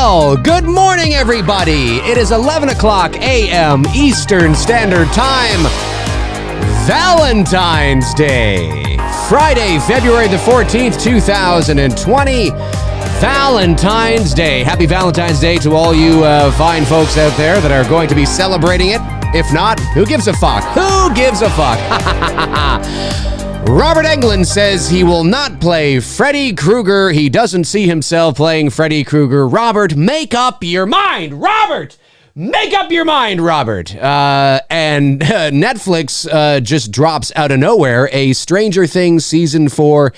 Well, good morning, everybody. It is 11 o'clock a.m. Eastern Standard Time. Valentine's Day. Friday, February the 14th, 2020. Valentine's Day. Happy Valentine's Day to all you fine folks out there that are going to be celebrating it. If not, who gives a fuck? Who gives a fuck? Robert Englund says he will not play Freddy Krueger. He doesn't see himself playing Freddy Krueger. Robert, make up your mind. Robert, make up your mind, Robert. And Netflix just drops out of nowhere a Stranger Things Season 4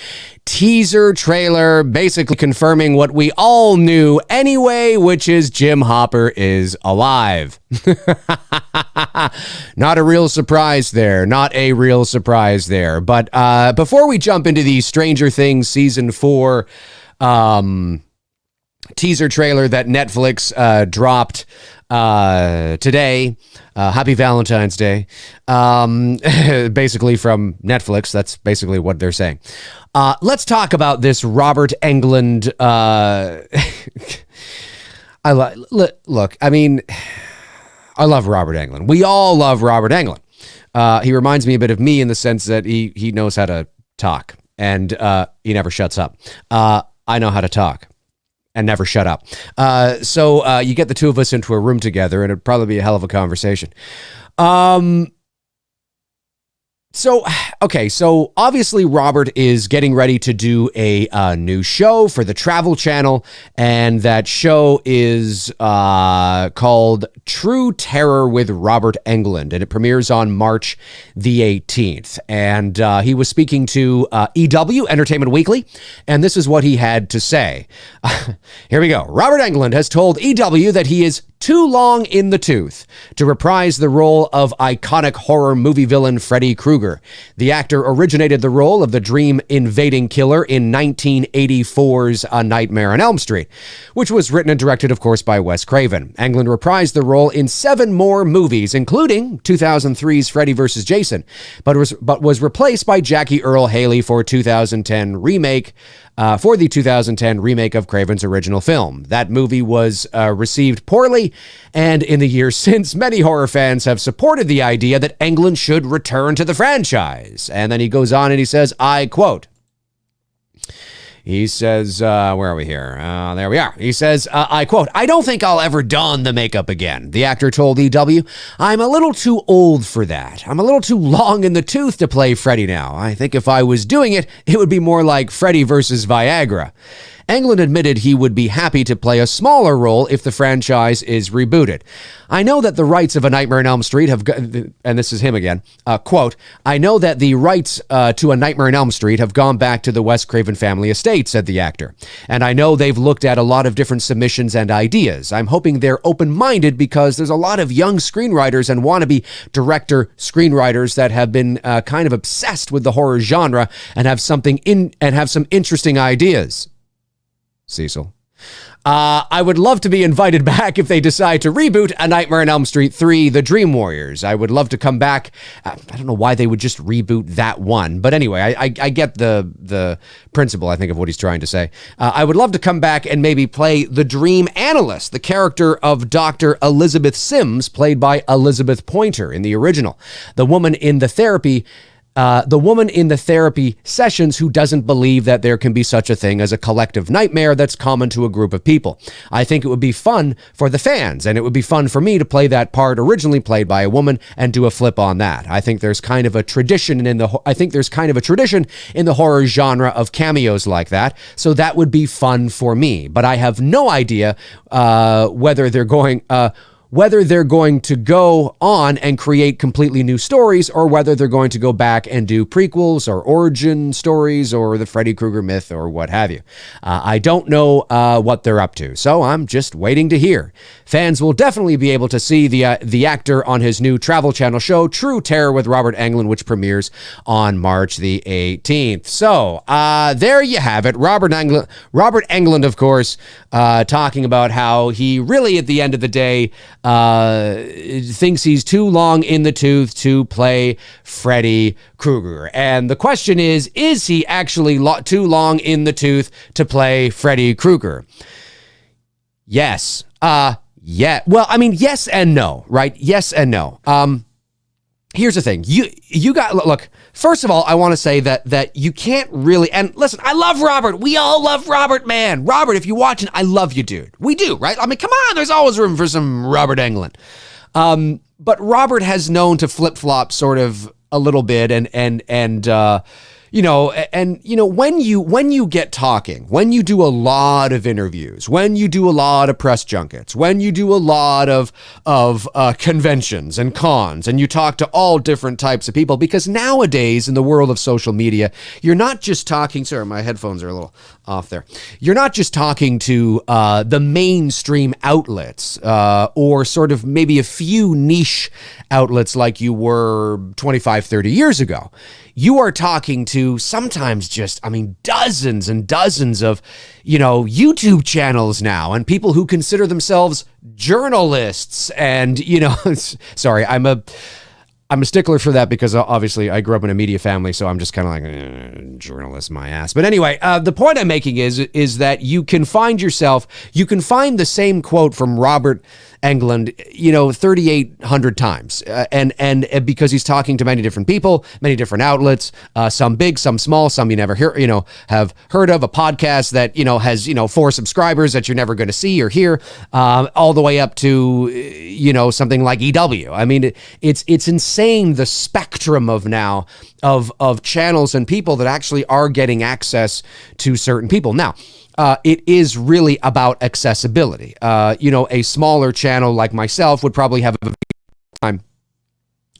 teaser trailer, basically confirming what we all knew anyway, which is Jim Hopper is alive. Not a real surprise there. Not a real surprise there. But before we jump into the Stranger Things Season 4 teaser trailer that Netflix dropped today, happy Valentine's Day, basically from Netflix. That's basically what they're saying. Let's talk about this Robert Englund. Look, I mean, I love Robert Englund. We all love Robert Englund. He reminds me a bit of me in the sense that he knows how to talk, and he never shuts up. I know how to talk and never shut up. So you get the two of us into a room together, and it'd probably be a hell of a conversation. So obviously Robert is getting ready to do a new show for the Travel Channel, and that show is called True Terror with Robert Englund, and it premieres on March the 18th. And he was speaking to EW, Entertainment Weekly, and this is what he had to say. Here we go. Robert Englund has told EW that he is too long in the tooth to reprise the role of iconic horror movie villain Freddy Krueger. The actor originated the role of the dream-invading killer in 1984's A Nightmare on Elm Street, which was written and directed, of course, by Wes Craven. Englund reprised the role in 7 more movies, including 2003's Freddy vs. Jason, but was replaced by Jackie Earle Haley for the 2010 remake of Craven's original film. That movie was received poorly, and in the years since, many horror fans have supported the idea that Englund should return to the franchise. And then he goes on and he says, I quote, he says, where are we here? There we are. He says, I quote, I don't think I'll ever don the makeup again. The actor told EW, I'm a little too old for that. I'm a little too long in the tooth to play Freddy now. I think if I was doing it, it would be more like Freddy versus Viagra. Englund admitted he would be happy to play a smaller role if the franchise is rebooted. I know that the rights of A Nightmare on Elm Street have, and this is him again, quote, I know that the rights to A Nightmare on Elm Street have gone back to the Wes Craven family estate, said the actor. And I know they've looked at a lot of different submissions and ideas. I'm hoping they're open-minded because there's a lot of young screenwriters and wannabe director screenwriters that have been kind of obsessed with the horror genre and have some interesting ideas. Cecil. I would love to be invited back if they decide to reboot A Nightmare on Elm Street 3, The Dream Warriors. I would love to come back. I don't know why they would just reboot that one. But anyway, I get the principle, I think, of what he's trying to say. I would love to come back and maybe play the Dream Analyst, the character of Dr. Elizabeth Sims, played by Elizabeth Pointer in the original. The woman in the therapy sessions who doesn't believe that there can be such a thing as a collective nightmare that's common to a group of people. I think it would be fun for the fans, and it would be fun for me to play that part originally played by a woman and do a flip on that. I think there's kind of a tradition in the horror genre of cameos like that, so that would be fun for me. But I have no idea whether they're going to go on and create completely new stories, or whether they're going to go back and do prequels or origin stories or the Freddy Krueger myth or what have you. I don't know what they're up to, so I'm just waiting to hear. Fans will definitely be able to see the actor on his new Travel Channel show, True Terror with Robert Englund, which premieres on March the 18th. So there you have it. Robert Englund, of course, talking about how he really, at the end of the day, thinks he's too long in the tooth to play Freddy Krueger. And the question is he actually too long in the tooth to play Freddy Krueger? Yes. Yeah. Well, I mean, yes and no, right? Yes and no. Here's the thing. You got, look, first of all, I want to say that you can't really, and listen, I love Robert. We all love Robert, man. Robert, if you're watching, I love you, dude. We do, right? I mean, come on, there's always room for some Robert Englund. But Robert has known to flip-flop sort of a little bit when you get talking, when you do a lot of interviews, when you do a lot of press junkets, when you do a lot of conventions and cons, and you talk to all different types of people, because nowadays in the world of social media, you're not just talking, sorry, my headphones are a little off there. You're not just talking to the mainstream outlets or sort of maybe a few niche outlets like you were 25, 30 years ago. You are talking to sometimes just, I mean, dozens and dozens of, YouTube channels now, and people who consider themselves journalists. And, sorry, I'm a stickler for that because obviously I grew up in a media family, so I'm just kind of like, journalist, my ass. But anyway, the point I'm making is that you can find the same quote from Robert Englund, 3,800 times. And because he's talking to many different people, many different outlets, some big, some small, some you never have heard of, a podcast that, has, 4 subscribers that you're never going to see or hear, all the way up to, something like EW. I mean, it's insane, the spectrum of now of channels and people that actually are getting access to certain people. Now, it is really about accessibility. A smaller channel like myself would probably have a time.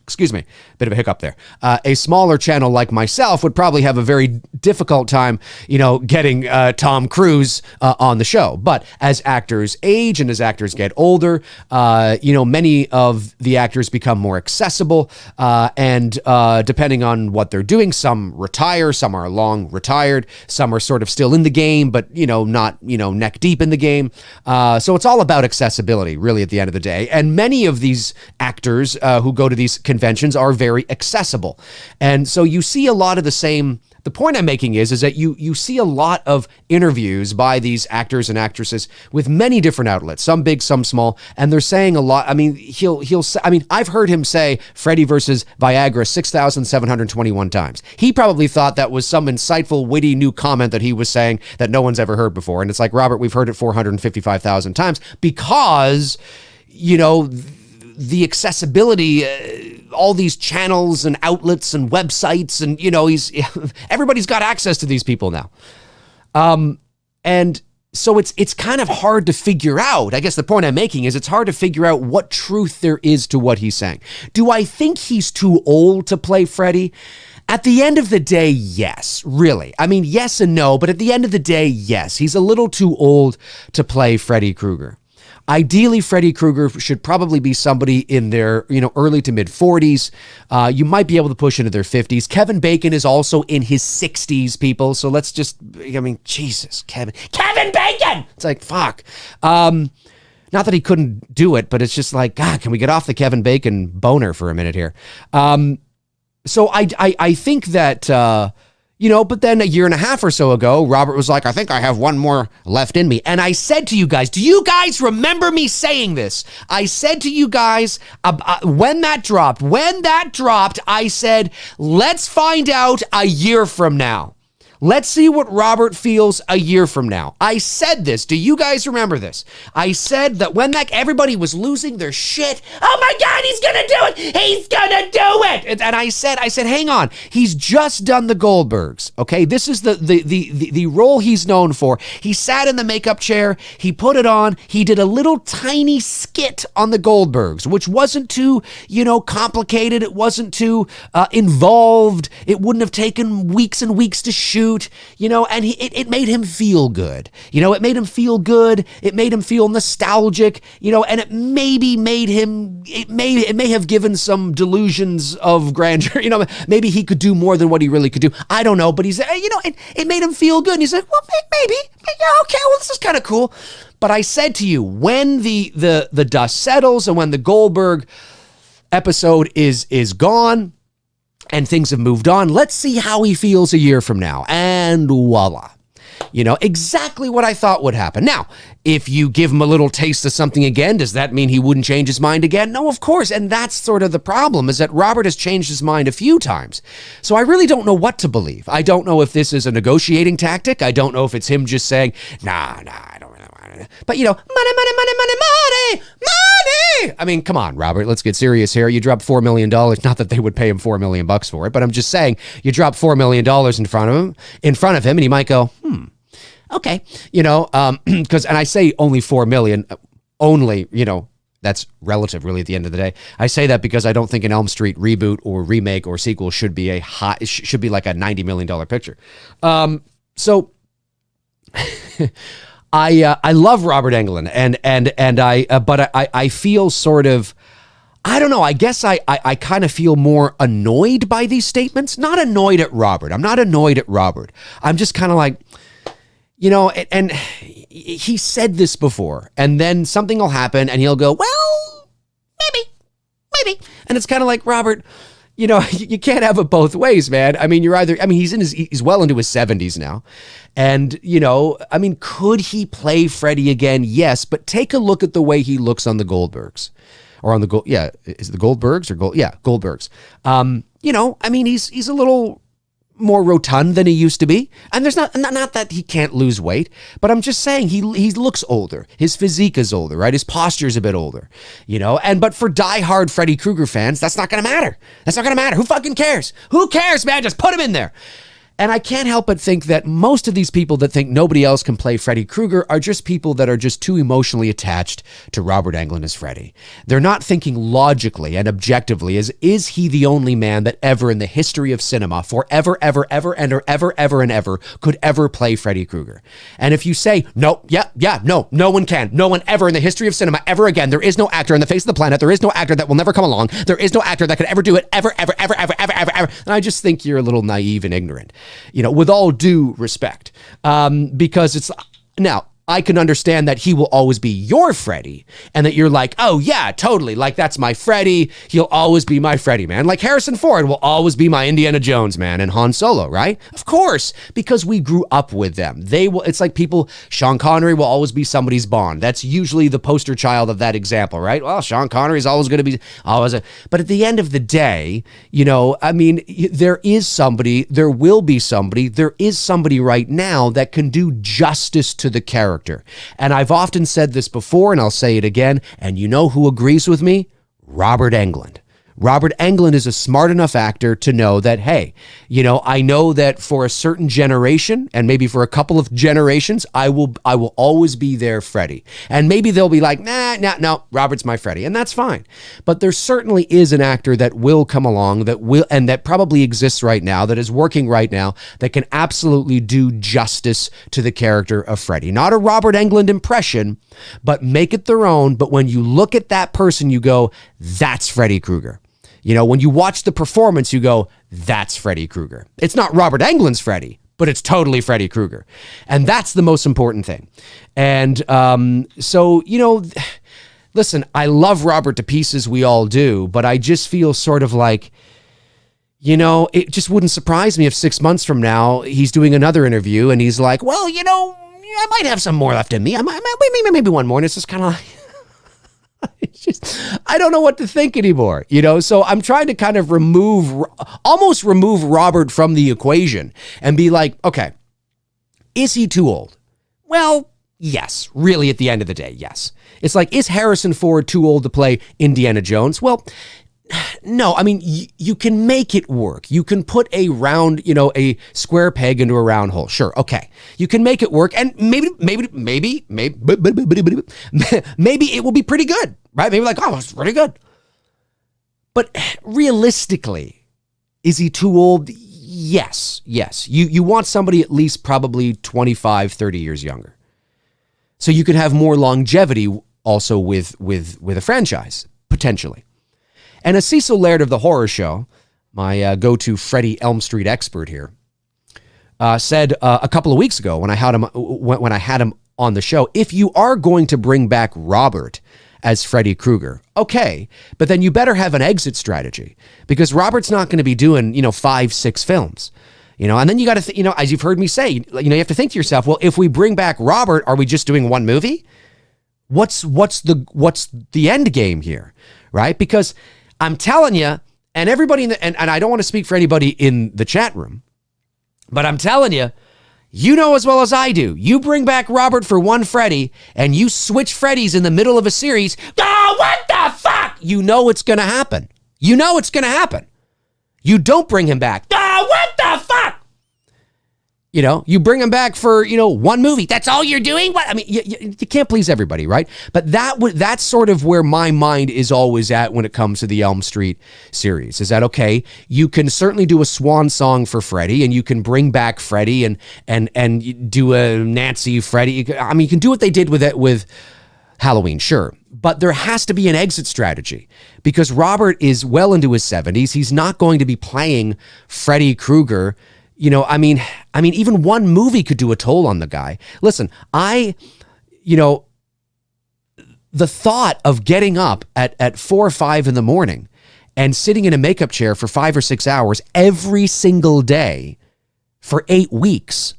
Excuse me, bit of a hiccup there. A smaller channel like myself would probably have a very difficult time, getting Tom Cruise on the show. But as actors age and as actors get older, many of the actors become more accessible. And depending on what they're doing, some retire, some are long retired, some are sort of still in the game, but, not, neck deep in the game. So it's all about accessibility, really, at the end of the day. And many of these actors who go to these conventions are very accessible. And so you see a lot of the same. The point I'm making is that you see a lot of interviews by these actors and actresses with many different outlets, some big, some small, and they're saying a lot. I mean, I've heard him say Freddy versus Viagra 6,721 times. He probably thought that was some insightful, witty new comment that he was saying that no one's ever heard before. And it's like, Robert, we've heard it 455,000 times because, the accessibility, all these channels and outlets and websites, and everybody's got access to these people now, and so it's kind of hard to figure out. I guess the point I'm making is it's hard to figure out what truth there is to what he's saying. Do I think he's too old to play Freddy? At the end of the day, yes, really. I mean, yes and no, but at the end of the day, yes, he's a little too old to play Freddy Krueger. Ideally, Freddy Krueger should probably be somebody in their, early to mid 40s. You might be able to push into their 50s. Kevin Bacon is also in his 60s, people. So let's just, Jesus, Kevin Bacon! It's like, fuck. Not that he couldn't do it, but it's just like, God, can we get off the Kevin Bacon boner for a minute here? So I think that, but then a year and a half or so ago, Robert was like, I think I have one more left in me. And I said to you guys, do you guys remember me saying this? I said to you guys, when that dropped, I said, let's find out a year from now. Let's see what Robert feels a year from now. I said this. Do you guys remember this? I said that when everybody was losing their shit. Oh my God, he's gonna do it. He's gonna do it. And I said, hang on. He's just done the Goldbergs. Okay, this is the role he's known for. He sat in the makeup chair. He put it on. He did a little tiny skit on the Goldbergs, which wasn't too, complicated. It wasn't too involved. It wouldn't have taken weeks and weeks to shoot. And it made him feel good. It made him feel good. It made him feel nostalgic, and it maybe made him, it may have given some delusions of grandeur. Maybe he could do more than what he really could do. I don't know, but he's, it made him feel good. And he's like, well, maybe, yeah, okay, well, this is kind of cool. But I said to you, when the dust settles and when the Goldberg episode is gone, and things have moved on, let's see how he feels a year from now. And voila. Exactly what I thought would happen. Now, if you give him a little taste of something again, does that mean he wouldn't change his mind again? No, of course. And that's sort of the problem, is that Robert has changed his mind a few times. So I really don't know what to believe. I don't know if this is a negotiating tactic. I don't know if it's him just saying, nah, I don't really want it. But, money. I mean, come on, Robert, let's get serious here. You dropped $4 million. Not that they would pay him $4 million for it, but I'm just saying you drop $4 million in front of him, and he might go, okay, because, and I say only 4 million, that's relative really at the end of the day. I say that because I don't think an Elm Street reboot or remake or sequel should be like a $90 million picture. So I love Robert Englund but I feel sort of, I don't know. I guess I kind of feel more annoyed by these statements. Not annoyed at Robert. I'm not annoyed at Robert. I'm just kind of like, and he said this before, and then something will happen, and he'll go, well, maybe. And it's kind of like, Robert, you can't have it both ways, man. I mean, he's well into his 70s now. And, could he play Freddy again? Yes, but take a look at the way he looks on the Goldbergs. Or on the is it the Goldbergs or Goldbergs. He's a little more rotund than he used to be. And there's not that he can't lose weight, but I'm just saying he looks older. His physique is older, right? His posture's a bit older, but for diehard Freddy Krueger fans, that's not going to matter. That's not going to matter. Who fucking cares? Who cares, man? Just put him in there. And I can't help but think that most of these people that think nobody else can play Freddy Krueger are just people that are just too emotionally attached to Robert Englund as Freddy. They're not thinking logically and objectively is he the only man that ever in the history of cinema forever, ever, and ever could ever play Freddy Krueger? And if you say, no one can. No one ever in the history of cinema ever again. There is no actor on the face of the planet. There is no actor that will never come along. There is no actor that could ever do it ever. And I just think you're a little naive and ignorant. With all due respect, because it's now I can understand that he will always be your Freddy and that you're like, oh yeah, totally. Like that's my Freddy. He'll always be my Freddy, man. Like Harrison Ford will always be my Indiana Jones, man, and Han Solo, right? Of course, because we grew up with them. It's like Sean Connery will always be somebody's Bond. That's usually the poster child of that example, right? Well, Sean Connery is always going to be but at the end of the day, there is somebody right now that can do justice to the character. And I've often said this before, and I'll say it again, and you know who agrees with me? Robert Englund. Robert Englund is a smart enough actor to know that, hey, I know that for a certain generation and maybe for a couple of generations, I will always be their Freddy. And maybe they'll be like, no, Robert's my Freddy. And that's fine. But there certainly is an actor that will come along and that probably exists right now, that is working right now, that can absolutely do justice to the character of Freddy. Not a Robert Englund impression, but make it their own. But when you look at that person, you go, that's Freddy Krueger. When you watch the performance, you go, that's Freddy Krueger. It's not Robert Englund's Freddy, but it's totally Freddy Krueger. And that's the most important thing. And listen, I love Robert to pieces, we all do, but I just feel sort of like, it just wouldn't surprise me if 6 months from now, he's doing another interview and he's like, well, I might have some more left in me. I might, maybe one more. And it's just kind of like, I don't know what to think anymore, so I'm trying to kind of almost remove Robert from the equation and be like, okay, is he too old? Well, yes, really at the end of the day, yes. It's like, is Harrison Ford too old to play Indiana Jones? Well, no, you can make it work. You can put a round, a square peg into a round hole. Sure. Okay. You can make it work. And maybe it will be pretty good, right? Maybe like, oh, it's pretty good. But realistically, is he too old? Yes. You want somebody at least probably 25, 30 years younger. So you could have more longevity also with a franchise, potentially. And as Cecil Laird of The Horror Show, my go-to Freddy Elm Street expert here, said a couple of weeks ago when I had him on the show, if you are going to bring back Robert as Freddy Krueger, okay, but then you better have an exit strategy, because Robert's not going to be doing 5-6 films. And then you got to, as you've heard me say, you have to think to yourself, well, if we bring back Robert, are we just doing one movie? What's the end game here, right? Because I'm telling you, and everybody and I don't want to speak for anybody in the chat room, but I'm telling you, you know as well as I do, you bring back Robert for one Freddy and you switch Freddys in the middle of a series, oh, what the fuck? You know it's going to happen. You know it's going to happen. You don't bring him back. Oh, what the fuck? You bring him back for, one movie. That's all you're doing? What? I mean, you can't please everybody, right? But that's sort of where my mind is always at when it comes to the Elm Street series. Is that okay? You can certainly do a swan song for Freddy, and you can bring back Freddy and do a Nancy Freddy. I mean, you can do what they did with Halloween, sure. But there has to be an exit strategy because Robert is well into his 70s. He's not going to be playing Freddy Krueger. I mean, even one movie could do a toll on the guy. Listen, the thought of getting up at 4 or 5 in the morning and sitting in a makeup chair for 5 or 6 hours every single day for 8 weeks.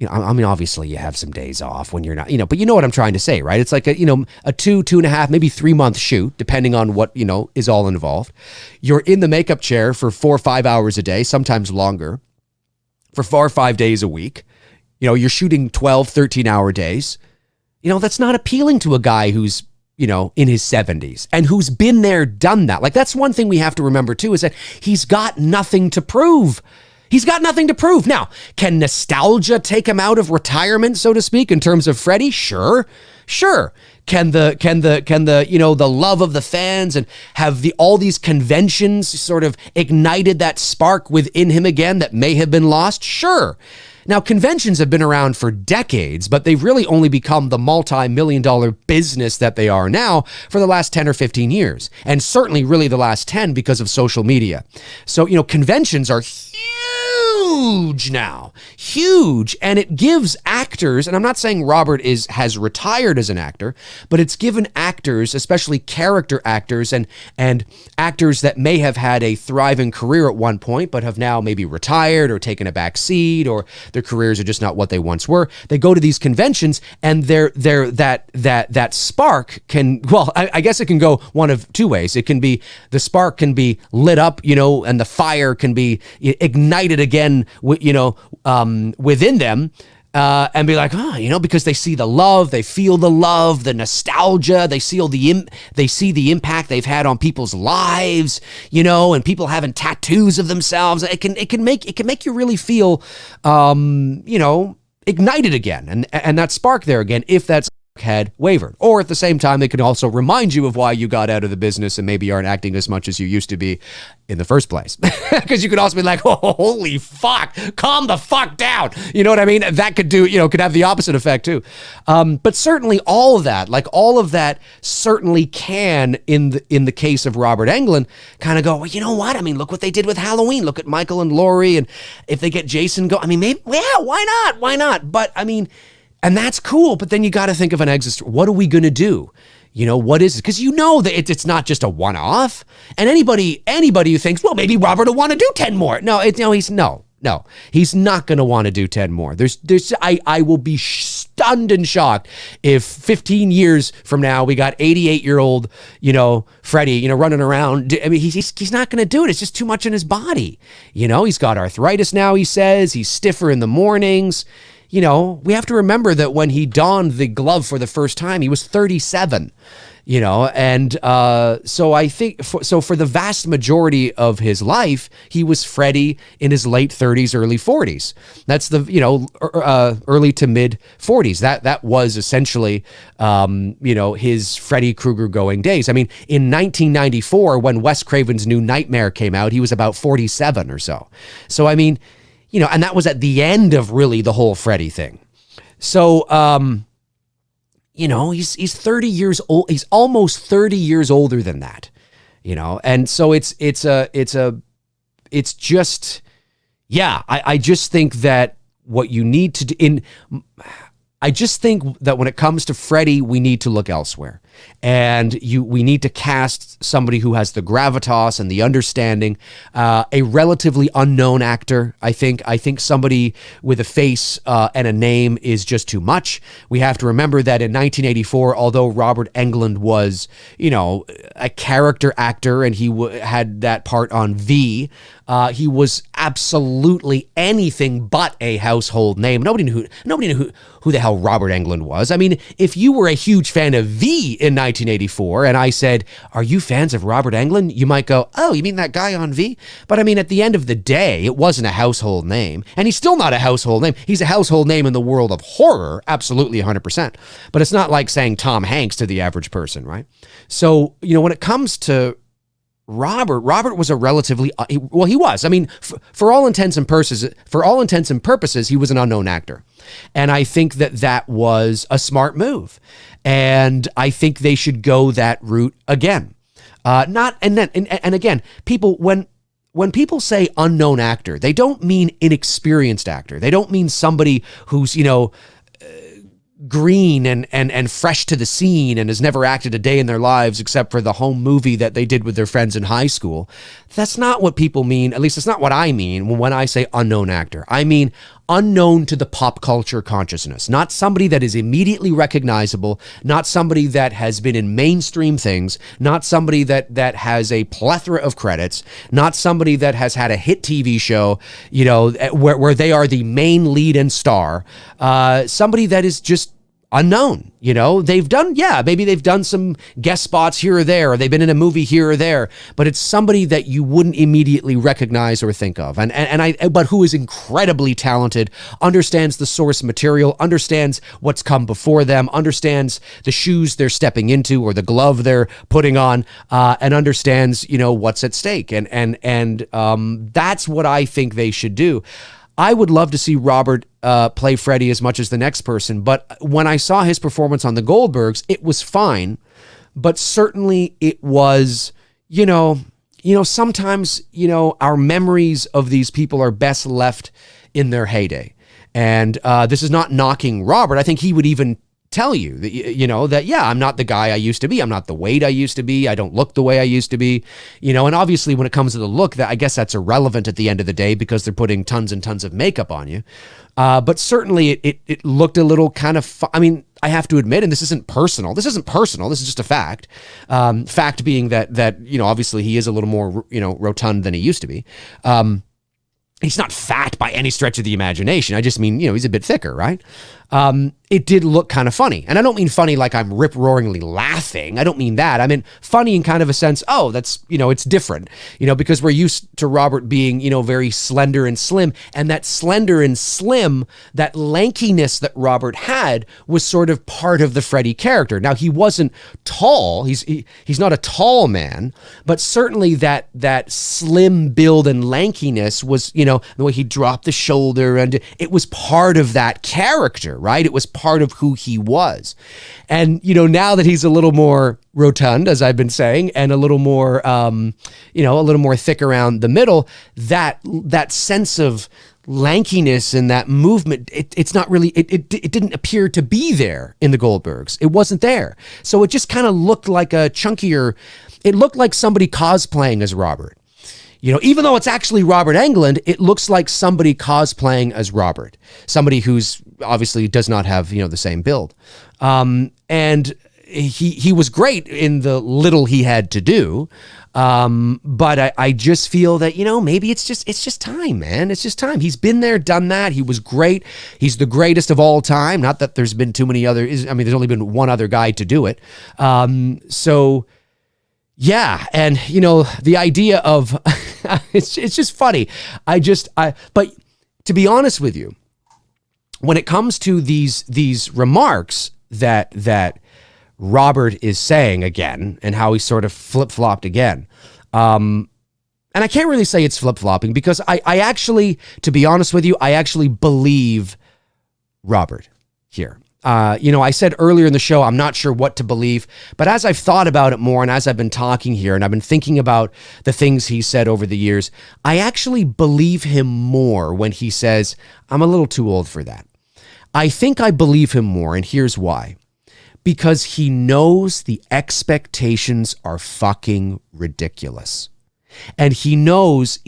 I mean, obviously you have some days off when you're not, but you know what I'm trying to say, right? It's like a 2.5, maybe 3 month shoot, depending on what, is all involved. You're in the makeup chair for 4 or 5 hours a day, sometimes longer, for 4 or 5 days a week. You're shooting 12, 13-hour days. That's not appealing to a guy who's, in his 70s and who's been there, done that. Like, that's one thing we have to remember too, is that he's got nothing to prove. He's got nothing to prove. Now, can nostalgia take him out of retirement, so to speak, in terms of Freddy? Sure. Can the love of the fans and have all these conventions sort of ignited that spark within him again that may have been lost? Sure. Now, conventions have been around for decades, but they've really only become the multi-million-dollar business that they are now for the last 10 or 15 years. And certainly really the last 10 because of social media. So, conventions are huge now, huge. And it gives actors, and I'm not saying Robert has retired as an actor, but it's given actors, especially character actors and actors that may have had a thriving career at one point, but have now maybe retired or taken a back seat, or their careers are just not what they once were. They go to these conventions and that spark can, well, I guess it can go one of two ways. It can be, the spark can be lit up, and the fire can be ignited again, within them, and be like, because they see the love, they feel the love, the nostalgia, they see the impact they've had on people's lives, and people having tattoos of themselves. It can make you really feel, ignited again, and that spark there again, if that's had wavered. Or at the same time, they can also remind you of why you got out of the business and maybe aren't acting as much as you used to be in the first place. Because you could also be like, oh, holy fuck, calm the fuck down. You know what I mean? That could could have the opposite effect too. But certainly all of that certainly can, in the case of Robert Englund, kind of go, well, you know what? I mean, look what they did with Halloween. Look at Michael and Laurie. And if they get Jason go, I mean, maybe, yeah, why not? Why not? But I mean, and that's cool, but then you got to think of an exit. What are we going to do? What is it? Because that it's not just a one-off. And anybody who thinks, well, maybe Robert will want to do 10 more. No, he's not going to want to do 10 more. I will be stunned and shocked if 15 years from now we got 88-year-old, Freddy, running around. I mean, he's not going to do it. It's just too much in his body. He's got arthritis now, he says. He's stiffer in the mornings. We have to remember that when he donned the glove for the first time, he was 37, and so I think, for the vast majority of his life, he was Freddy in his late 30s, early 40s. That's the, early to mid 40s. That was essentially, his Freddy Krueger going days. I mean, in 1994, when Wes Craven's New Nightmare came out, he was about 47 or so. So, I mean, and that was at the end of really the whole Freddy thing. So, he's 30 years old. He's almost 30 years older than that, and so it's just, yeah, I just think that what you need to do I just think that when it comes to Freddy, we need to look elsewhere. And we need to cast somebody who has the gravitas and the understanding, a relatively unknown actor. I think somebody with a face and a name is just too much. We have to remember that in 1984, although Robert Englund was, a character actor and he had that part on V, he was absolutely anything but a household name. Nobody knew who the hell Robert Englund was. I mean, if you were a huge fan of V in 1984 and I said, "Are you fans of Robert Englund?" you might go, "Oh, you mean that guy on V?" But I mean, at the end of the day, it wasn't a household name, and he's still not a household name. He's a household name in the world of horror, absolutely 100%. But it's not like saying Tom Hanks to the average person, right? So, when it comes to Robert was a relatively, he was. I mean, for all intents and purposes, he was an unknown actor. And I think that was a smart move. And I think they should go that route again. Again, people, when people say unknown actor, they don't mean inexperienced actor. They don't mean somebody who's, green and fresh to the scene and has never acted a day in their lives except for the home movie that they did with their friends in high school. That's not what people mean. At least it's not what I mean when I say unknown actor. I mean unknown to the pop culture consciousness, not somebody that is immediately recognizable, not somebody that has been in mainstream things, not somebody that has a plethora of credits, not somebody that has had a hit TV show, where they are the main lead and star, somebody that is just unknown. Maybe they've done some guest spots here or there, or they've been in a movie here or there, but it's somebody that you wouldn't immediately recognize or think of. But who is incredibly talented, understands the source material, understands what's come before them, understands the shoes they're stepping into or the glove they're putting on, and understands, what's at stake. And that's what I think they should do. I would love to see Robert play Freddy as much as the next person, but when I saw his performance on the Goldbergs, it was fine, but certainly it was, sometimes, our memories of these people are best left in their heyday. And this is not knocking Robert. I think he would even tell you that, I'm not the guy I used to be. I'm not the weight I used to be. I don't look the way I used to be, and obviously when it comes to the look, that I guess that's irrelevant at the end of the day because they're putting tons and tons of makeup on you. But certainly it looked a little kind of, I have to admit, and this isn't personal. This is just a fact. Fact being that, obviously he is a little more, rotund than he used to be. He's not fat by any stretch of the imagination. I just mean, he's a bit thicker, right? It did look kind of funny. And I don't mean funny like I'm rip-roaringly laughing. I don't mean that. I mean funny in kind of a sense, that's, it's different, because we're used to Robert being, very slender and slim. And that slender and slim, that lankiness that Robert had was sort of part of the Freddy character. Now, he wasn't tall. He's not a tall man, but certainly that slim build and lankiness was, the way he dropped the shoulder, and it was part of that character, right? It was part of who he was. And, now that he's a little more rotund, as I've been saying, and a little more, a little more thick around the middle, that sense of lankiness and that movement, it's not really, it didn't appear to be there in the Goldbergs. It wasn't there. So it just kind of looked like a chunkier, it looked like somebody cosplaying as Robert. Even though it's actually Robert Englund, it looks like somebody cosplaying as Robert. Somebody who's obviously does not have, the same build. And he was great in the little he had to do. But I just feel that, maybe it's just time, man. It's just time. He's been there, done that. He was great. He's the greatest of all time. Not that there's been too many others. There's only been one other guy to do it. Yeah, and the idea of it's just funny. But to be honest with you, when it comes to these remarks that Robert is saying again, and how he sort of flip-flopped again, and I can't really say it's flip-flopping because I actually, to be honest with you, I actually believe Robert here. I said earlier in the show, I'm not sure what to believe, but as I've thought about it more and as I've been talking here and I've been thinking about the things he said over the years, I actually believe him more when he says, I'm a little too old for that. I think I believe him more, and here's why. Because he knows the expectations are fucking ridiculous. And he knows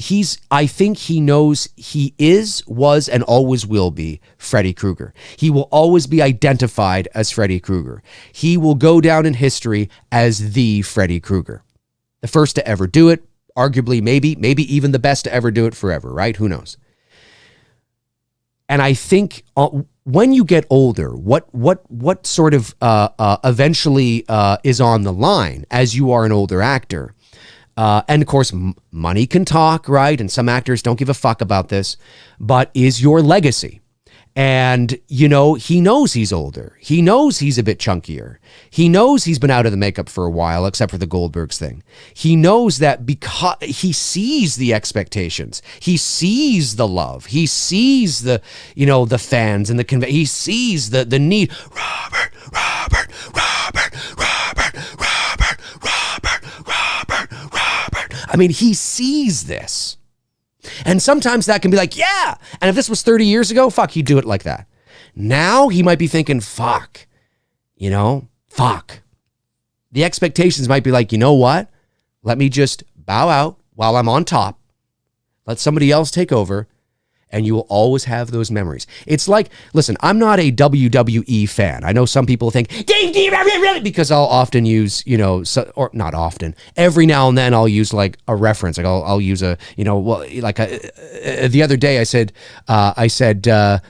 I think he knows he is, was, and always will be Freddy Krueger. He will always be identified as Freddy Krueger. He will go down in history as the Freddy Krueger. The first to ever do it, arguably, maybe even the best to ever do it forever, right? Who knows? And I think when you get older, what sort of eventually is on the line as you are an older actor? And of course, money can talk, right? And some actors don't give a fuck about this, but is your legacy. And, you know, he knows he's older. He knows he's a bit chunkier. He knows he's been out of the makeup for a while, except for the Goldbergs thing. He knows that because he sees the expectations. He sees the love. He sees the, you know, the fans and the he sees the need. Robert. I mean, he sees this. And sometimes that can be like, yeah. And if this was 30 years ago, fuck, he'd do it like that. Now he might be thinking, fuck. The expectations might be like, you know what? Let me just bow out while I'm on top. Let somebody else take over. And you will always have those memories. It's like, listen, I'm not a WWE fan. I know some people think, because I'll often use, you know, or not often, every now and then I'll use like a reference. Like I'll use a, you know, well, like the other day I said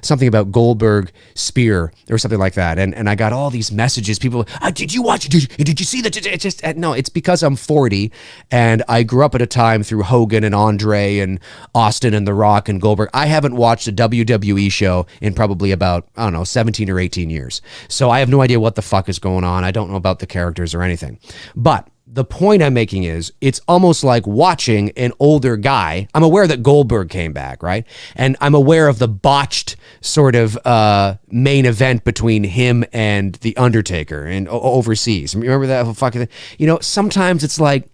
something about Goldberg spear or something like that. And I got all these messages. People, did you watch it? Did you see that? It's just, no, it's because I'm 40 and I grew up at a time through Hogan and Andre and Austin and The Rock and Goldberg. I haven't watched a WWE show in probably about, 17 or 18 years. So I have no idea what the fuck is going on. I don't know about the characters or anything. But the point I'm making is it's almost like watching an older guy. I'm aware that Goldberg came back, right? And I'm aware of the botched sort of main event between him and The Undertaker and overseas. Remember that fucking thing? You know, sometimes it's like,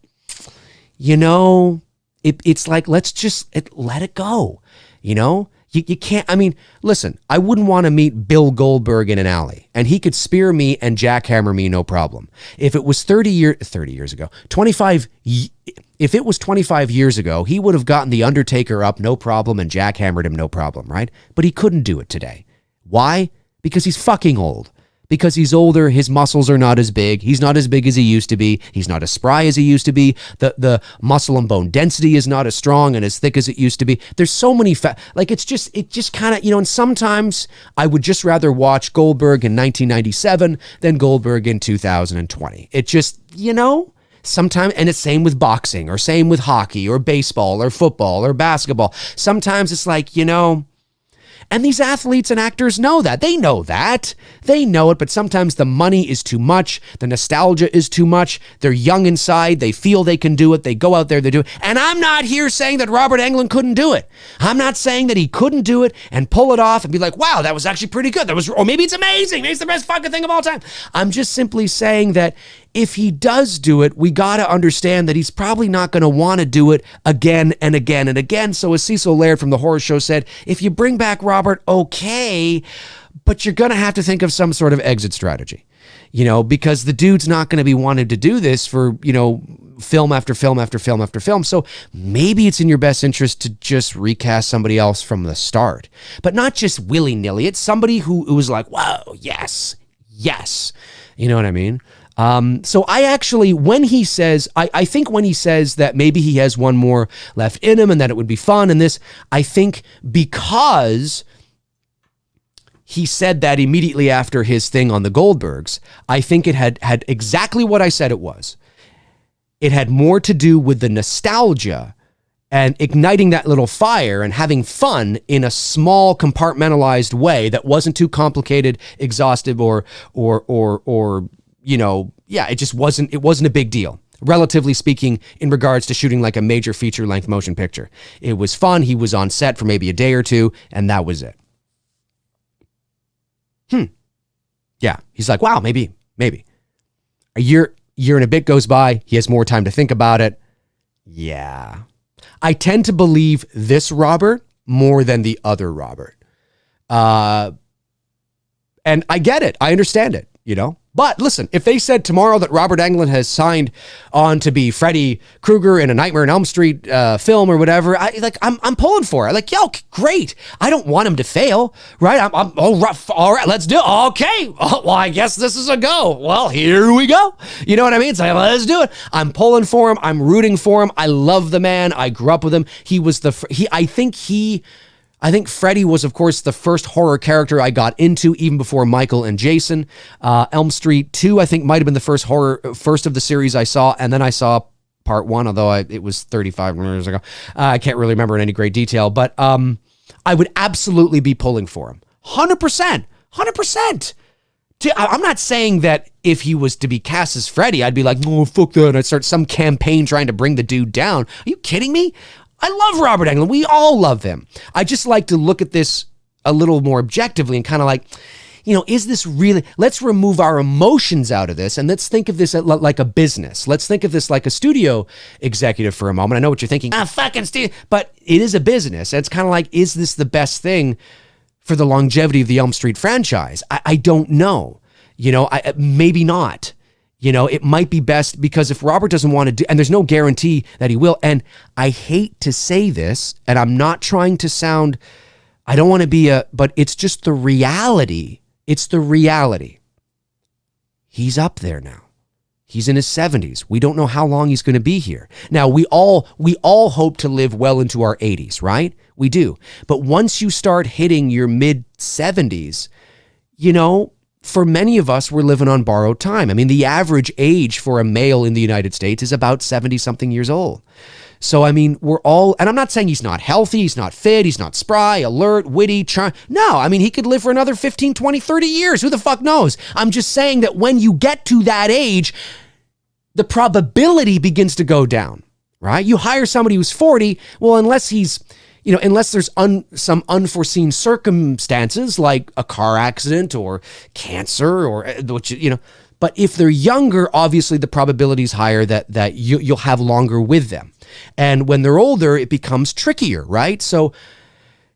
you know, it's like, let's just let it go. You know, you can't, I mean, listen, I wouldn't want to meet Bill Goldberg in an alley and he could spear me and jackhammer me, no problem. If it was 30 years ago, 25, if it was 25 years ago, he would have gotten The Undertaker up, no problem, and jackhammered him, no problem, right? But he couldn't do it today. Why? Because he's fucking old. Because he's older, his muscles are not as big. He's not as big as he used to be. He's not as spry as he used to be. The muscle and bone density is not as strong and as thick as it used to be. There's so many like it just kind of, you know, and sometimes I would just rather watch Goldberg in 1997 than Goldberg in 2020. It just, you know, sometimes, and it's same with boxing or same with hockey or baseball or football or basketball. Sometimes it's like, you know, and these athletes and actors know that. They know that. They know it, but sometimes the money is too much. The nostalgia is too much. They're young inside. They feel they can do it. They go out there, they do it. And I'm not here saying that Robert Englund couldn't do it. I'm not saying that he couldn't do it and pull it off and be like, wow, that was actually pretty good. Or maybe it's amazing. Maybe it's the best fucking thing of all time. I'm just simply saying that if he does do it, we got to understand that he's probably not going to want to do it again and again and again. So as Cecil Laird from The Horror Show said, if you bring back Robert, okay, but you're going to have to think of some sort of exit strategy, you know, because the dude's not going to be wanting to do this for, you know, film after film after film after film. So maybe it's in your best interest to just recast somebody else from the start, but not just willy-nilly. It's somebody who was like, whoa, yes. You know what I mean? So I actually, when he says, I think when he says that maybe he has one more left in him and that it would be fun and this, I think because he said that immediately after his thing on the Goldbergs, I think it had exactly what I said it was. It had more to do with the nostalgia and igniting that little fire and having fun in a small compartmentalized way that wasn't too complicated, exhaustive, or you know, yeah, it wasn't a big deal, relatively speaking, in regards to shooting like a major feature-length motion picture. It was fun. He was on set for maybe a day or two, and that was it. Yeah, he's like, wow, maybe. A year and a bit goes by. He has more time to think about it. Yeah. I tend to believe this Robert more than the other Robert. And I get it. I understand it, you know? But listen, if they said tomorrow that Robert Englund has signed on to be Freddy Krueger in a Nightmare on Elm Street film or whatever, I'm pulling for it. Like, yo, great. I don't want him to fail, right? I'm all right, let's do it. Okay. Oh, well, I guess this is a go. Well, here we go. You know what I mean? It's like, let's do it. I'm pulling for him. I'm rooting for him. I love the man. I grew up with him. He was I think Freddy was, of course, the first horror character I got into, even before Michael and Jason. Elm Street 2, I think, might have been the first of the series I saw, and then I saw part 1, although it was 35 years ago. I can't really remember in any great detail, but I would absolutely be pulling for him. 100%. 100%. I'm not saying that if he was to be cast as Freddy, I'd be like, oh, fuck that, and I'd start some campaign trying to bring the dude down. Are you kidding me? I love Robert Englund. We all love him. I just like to look at this a little more objectively and kind of like, you know, is this really, let's remove our emotions out of this and let's think of this like a business. Let's think of this like a studio executive for a moment. I know what you're thinking, fucking Steve, but it is a business. And it's kind of like, is this the best thing for the longevity of the Elm Street franchise? I don't know. You know, maybe not. You know, it might be best because if Robert doesn't want to do, and there's no guarantee that he will, and I hate to say this, and I'm not trying to sound, I don't want to be but it's just the reality. It's the reality. He's up there now. He's in his 70s. We don't know how long he's going to be here. Now, we all hope to live well into our 80s, right? We do. But once you start hitting your mid 70s, you know, for many of us, we're living on borrowed time. I mean, the average age for a male in the United States is about 70-something years old. So, I mean, we're all, and I'm not saying he's not healthy, he's not fit, he's not spry, alert, witty, charm. No, I mean, he could live for another 15, 20, 30 years. Who the fuck knows? I'm just saying that when you get to that age, the probability begins to go down, right? You hire somebody who's 40, well, unless he's, you know, unless there's some unforeseen circumstances like a car accident or cancer or which, you know, but if they're younger, obviously the probability is higher that you'll have longer with them. And when they're older, it becomes trickier, right? So,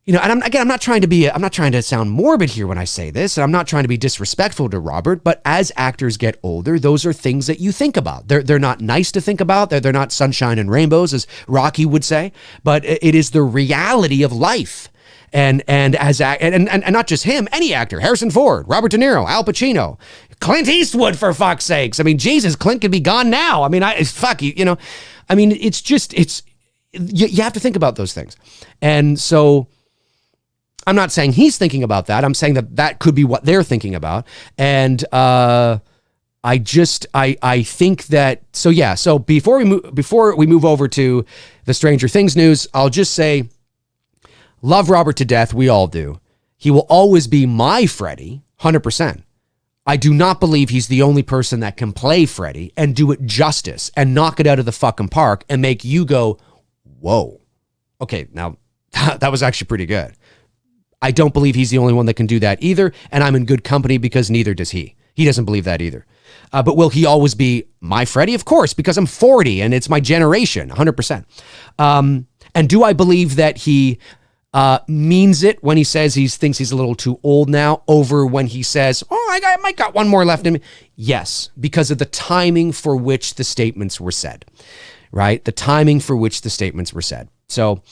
you know, and I'm not trying to sound morbid here when I say this, and I'm not trying to be disrespectful to Robert, but as actors get older, those are things that you think about. They're not nice to think about. They're not sunshine and rainbows, as Rocky would say, but it is the reality of life. And not just him, any actor, Harrison Ford, Robert De Niro, Al Pacino, Clint Eastwood, for fuck's sakes. I mean, Jesus, Clint could be gone now. I mean, you know, I mean, you have to think about those things. And so I'm not saying he's thinking about that. I'm saying that could be what they're thinking about. And I think that, so yeah, so before we move over to the Stranger Things news, I'll just say, love Robert to death. We all do. He will always be my Freddy, 100%. I do not believe he's the only person that can play Freddy and do it justice and knock it out of the fucking park and make you go, whoa. Okay, now that was actually pretty good. I don't believe he's the only one that can do that either, and I'm in good company because neither does he. He doesn't believe that either. But will he always be my Freddy? Of course, because I'm 40 and it's my generation, 100%. And do I believe that he means it when he says he thinks he's a little too old now over when he says, I might got one more left in me? Yes, because of the timing for which the statements were said, right? The timing for which the statements were said. So,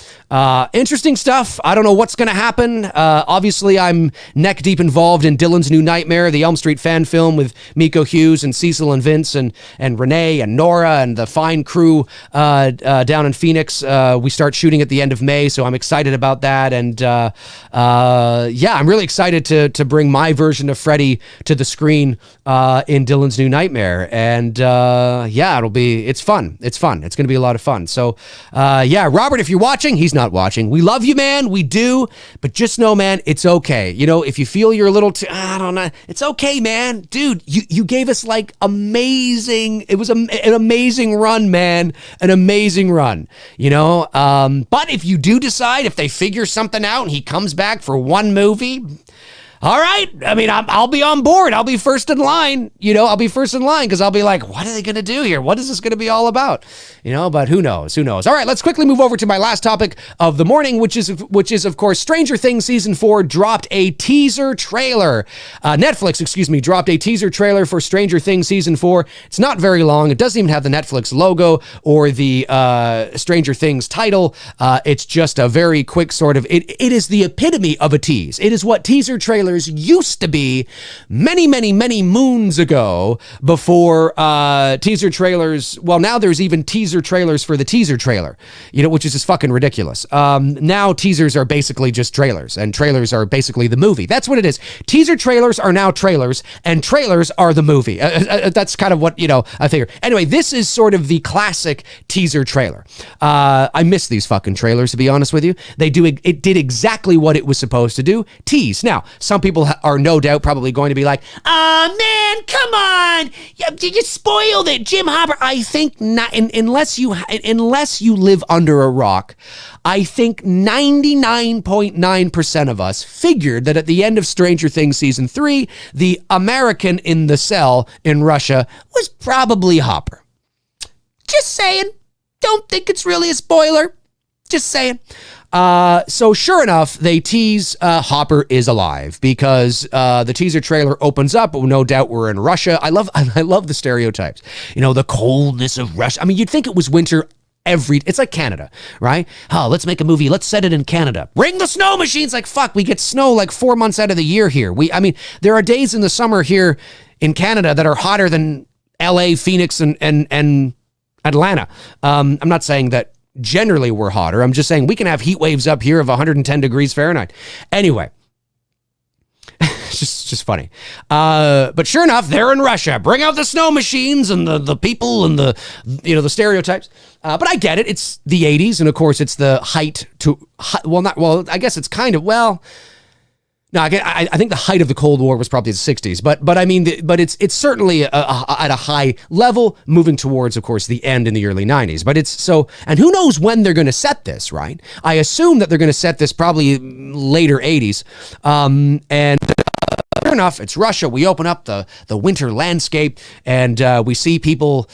interesting stuff. I don't know what's going to happen. Obviously, I'm neck deep involved in Dylan's New Nightmare, the Elm Street fan film with Miko Hughes and Cecil and Vince and Renee and Nora and the fine crew down in Phoenix. We start shooting at the end of May, so I'm excited about that. And yeah, I'm really excited to bring my version of Freddy to the screen in Dylan's New Nightmare. And yeah, it's fun. It's fun. It's going to be a lot of fun. So yeah, Robert, if you're watching, he's not watching. We love you, man. We do. But just know, man, it's okay. You know, if you feel you're a little too, I don't know, it's okay, man. Dude, you gave us like amazing, it was an amazing run, man. An amazing run, you know? But if you do decide, if they figure something out and he comes back for one movie, all right. I mean, I'll be on board. I'll be first in line. I'll be first in line because I'll be like, what are they going to do here? What is this going to be all about? But who knows? Who knows? All right, let's quickly move over to my last topic of the morning, which is of course, Stranger Things season 4 dropped a teaser trailer. Netflix, dropped a teaser trailer for Stranger Things season 4. It's not very long. It doesn't even have the Netflix logo or the Stranger Things title. It's just a very quick sort of, it is the epitome of a tease. It is what teaser trailers used to be many, many, many moons ago before teaser trailers. Well, now there's even teaser trailers for the teaser trailer, which is just fucking ridiculous. Now teasers are basically just trailers, and trailers are basically the movie. That's what it is. Teaser trailers are now trailers, and trailers are the movie. That's kind of what, I figure. Anyway, this is sort of the classic teaser trailer. I miss these fucking trailers, to be honest with you. It did exactly what it was supposed to do, tease. Now, some people are no doubt probably going to be like, oh man, come on, you spoiled it, Jim Hopper. I think not, unless you live under a rock, I think 99.9% of us figured that at the end of Stranger Things season 3, the American in the cell in Russia was probably Hopper. Just saying. Don't think it's really a spoiler. Just saying. So sure enough, they tease Hopper is alive because the teaser trailer opens up. No doubt we're in Russia. I love the stereotypes. The coldness of Russia. I mean, you'd think it was winter. It's like Canada, right? Oh, let's make a movie. Let's set it in Canada. Bring the snow machines. Like, fuck, we get snow like 4 months out of the year here. There are days in the summer here in Canada that are hotter than LA, Phoenix, and Atlanta. I'm not saying that generally we're hotter. I'm just saying we can have heat waves up here of 110 degrees Fahrenheit. Anyway, it's just funny. But sure enough, they're in Russia. Bring out the snow machines and the people and the stereotypes. But I get it. It's the 80s, and of course it's the height to, I guess it's kind of, no, I think the height of the Cold War was probably the 60s, but I mean, it's certainly at a high level, moving towards, of course, the end in the early 90s. But it's so, and who knows when they're going to set this, right? I assume that they're going to set this probably later 80s, and. Sure enough, it's Russia. We open up the winter landscape, and we see people,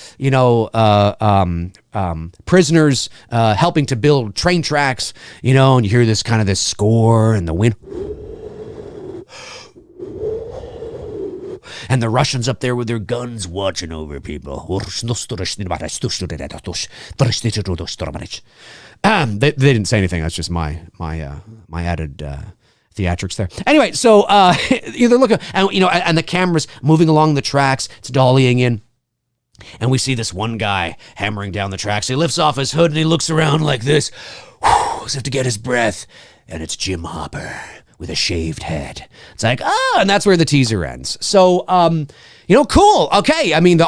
prisoners helping to build train tracks, and you hear this kind of this score and the wind. And the Russians up there with their guns watching over people. They didn't say anything. That's just my added theatrics there. Anyway, so either look, and the camera's moving along the tracks. It's dollying in. And we see this one guy hammering down the tracks. He lifts off his hood and he looks around like this, as if to get his breath. And it's Jim Hopper with a shaved head. It's like, and that's where the teaser ends. So, cool. Okay. I mean,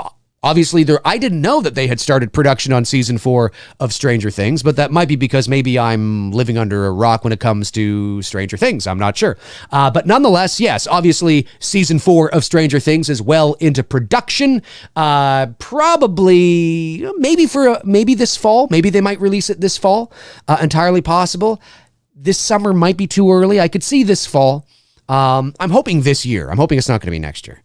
obviously I didn't know that they had started production on season 4 of Stranger Things, but that might be because maybe I'm living under a rock when it comes to Stranger Things. I'm not sure. But nonetheless, yes, obviously season 4 of Stranger Things is well into production. Probably, maybe this fall. Maybe they might release it this fall. Entirely possible. This summer might be too early. I could see this fall. I'm hoping this year. I'm hoping it's not going to be next year.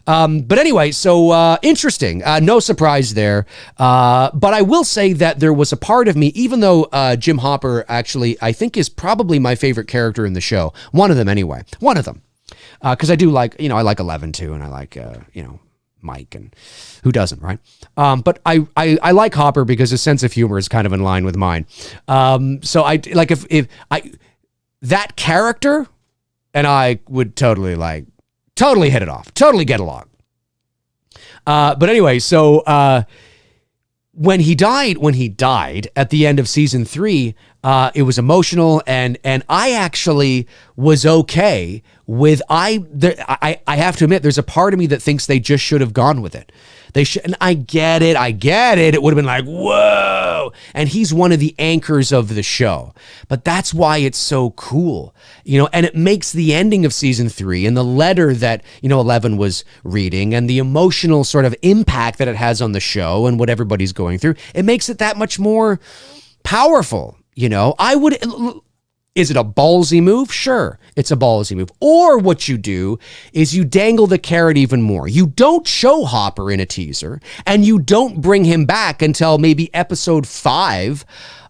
But anyway, so interesting. No surprise there. But I will say that there was a part of me, even though Jim Hopper actually, I think, is probably my favorite character in the show. One of them, anyway. One of them. Because I do like, I like Eleven too, and I like, Mike, and who doesn't, right? But I like Hopper because his sense of humor is kind of in line with mine. So I like if that character and I would totally hit it off, totally get along. But anyway, so when he died at the end of season 3, it was emotional, and I actually was okay with, I have to admit, there's a part of me that thinks they just should have gone with it. They should, and I get it. It would have been like, whoa. And he's one of the anchors of the show. But that's why it's so cool, and it makes the ending of season 3 and the letter that, Eleven was reading and the emotional sort of impact that it has on the show and what everybody's going through. It makes it that much more powerful. Is it a ballsy move? Sure, it's a ballsy move. Or what you do is you dangle the carrot even more. You don't show Hopper in a teaser, and you don't bring him back until maybe episode 5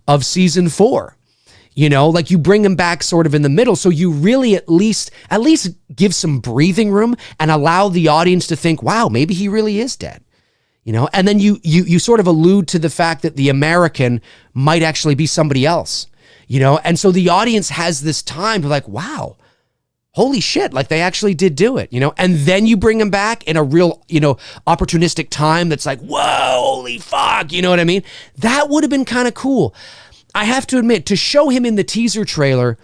of season 4. You know, like you bring him back sort of in the middle, so you really at least give some breathing room and allow the audience to think, wow, maybe he really is dead. You know, and then you sort of allude to the fact that the American might actually be somebody else. You know, and so the audience has this time to like, wow, holy shit, like they actually did do it, you know, and then you bring him back in a real, you know, opportunistic time that's like, whoa, holy fuck, you know what I mean? That would have been kind of cool. I have to admit, to show him in the teaser trailer,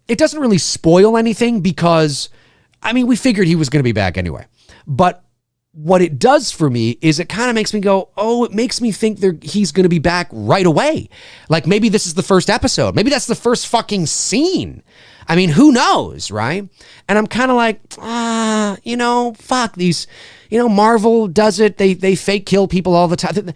it doesn't really spoil anything because, I mean, we figured he was going to be back anyway. But what it does for me is it kind of makes me go, oh, it makes me think he's going to be back right away. Like maybe this is the first episode. Maybe that's the first fucking scene. I mean, who knows, right? And I'm kind of like, you know, fuck these, you know, Marvel does it. They fake kill people all the time.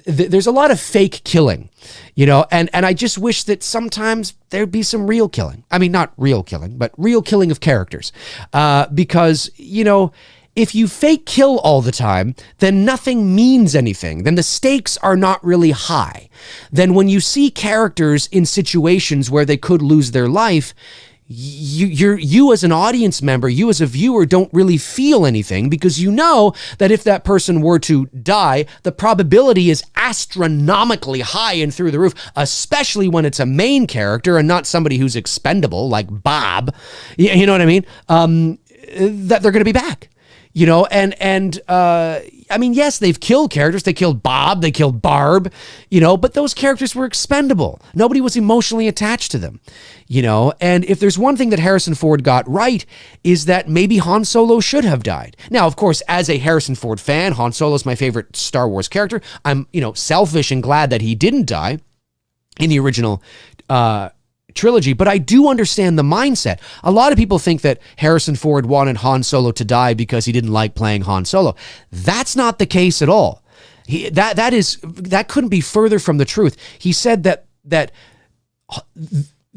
There's a lot of fake killing, you know, and I just wish that sometimes there'd be some real killing. I mean, not real killing, but real killing of characters. Because, you know, if you fake kill all the time, then nothing means anything. Then the stakes are not really high. Then when you see characters in situations where they could lose their life, you as an audience member, you as a viewer don't really feel anything because you know that if that person were to die, the probability is astronomically high and through the roof, especially when it's a main character and not somebody who's expendable like Bob. You know what I mean? That they're going to be back. You know, and I mean, yes, they've killed characters. They killed Bob, they killed Barb, you know, but those characters were expendable. Nobody was emotionally attached to them, you know. And if there's one thing that Harrison Ford got right is that maybe Han Solo should have died. Now, of course, as a Harrison Ford fan, Han Solo's my favorite Star Wars character. I'm, you know, selfish and glad that he didn't die in the original trilogy, but I do understand the mindset. A lot of people think that Harrison Ford wanted Han Solo to die because he didn't like playing Han Solo. That's not the case at all. That couldn't be further from the truth. He said that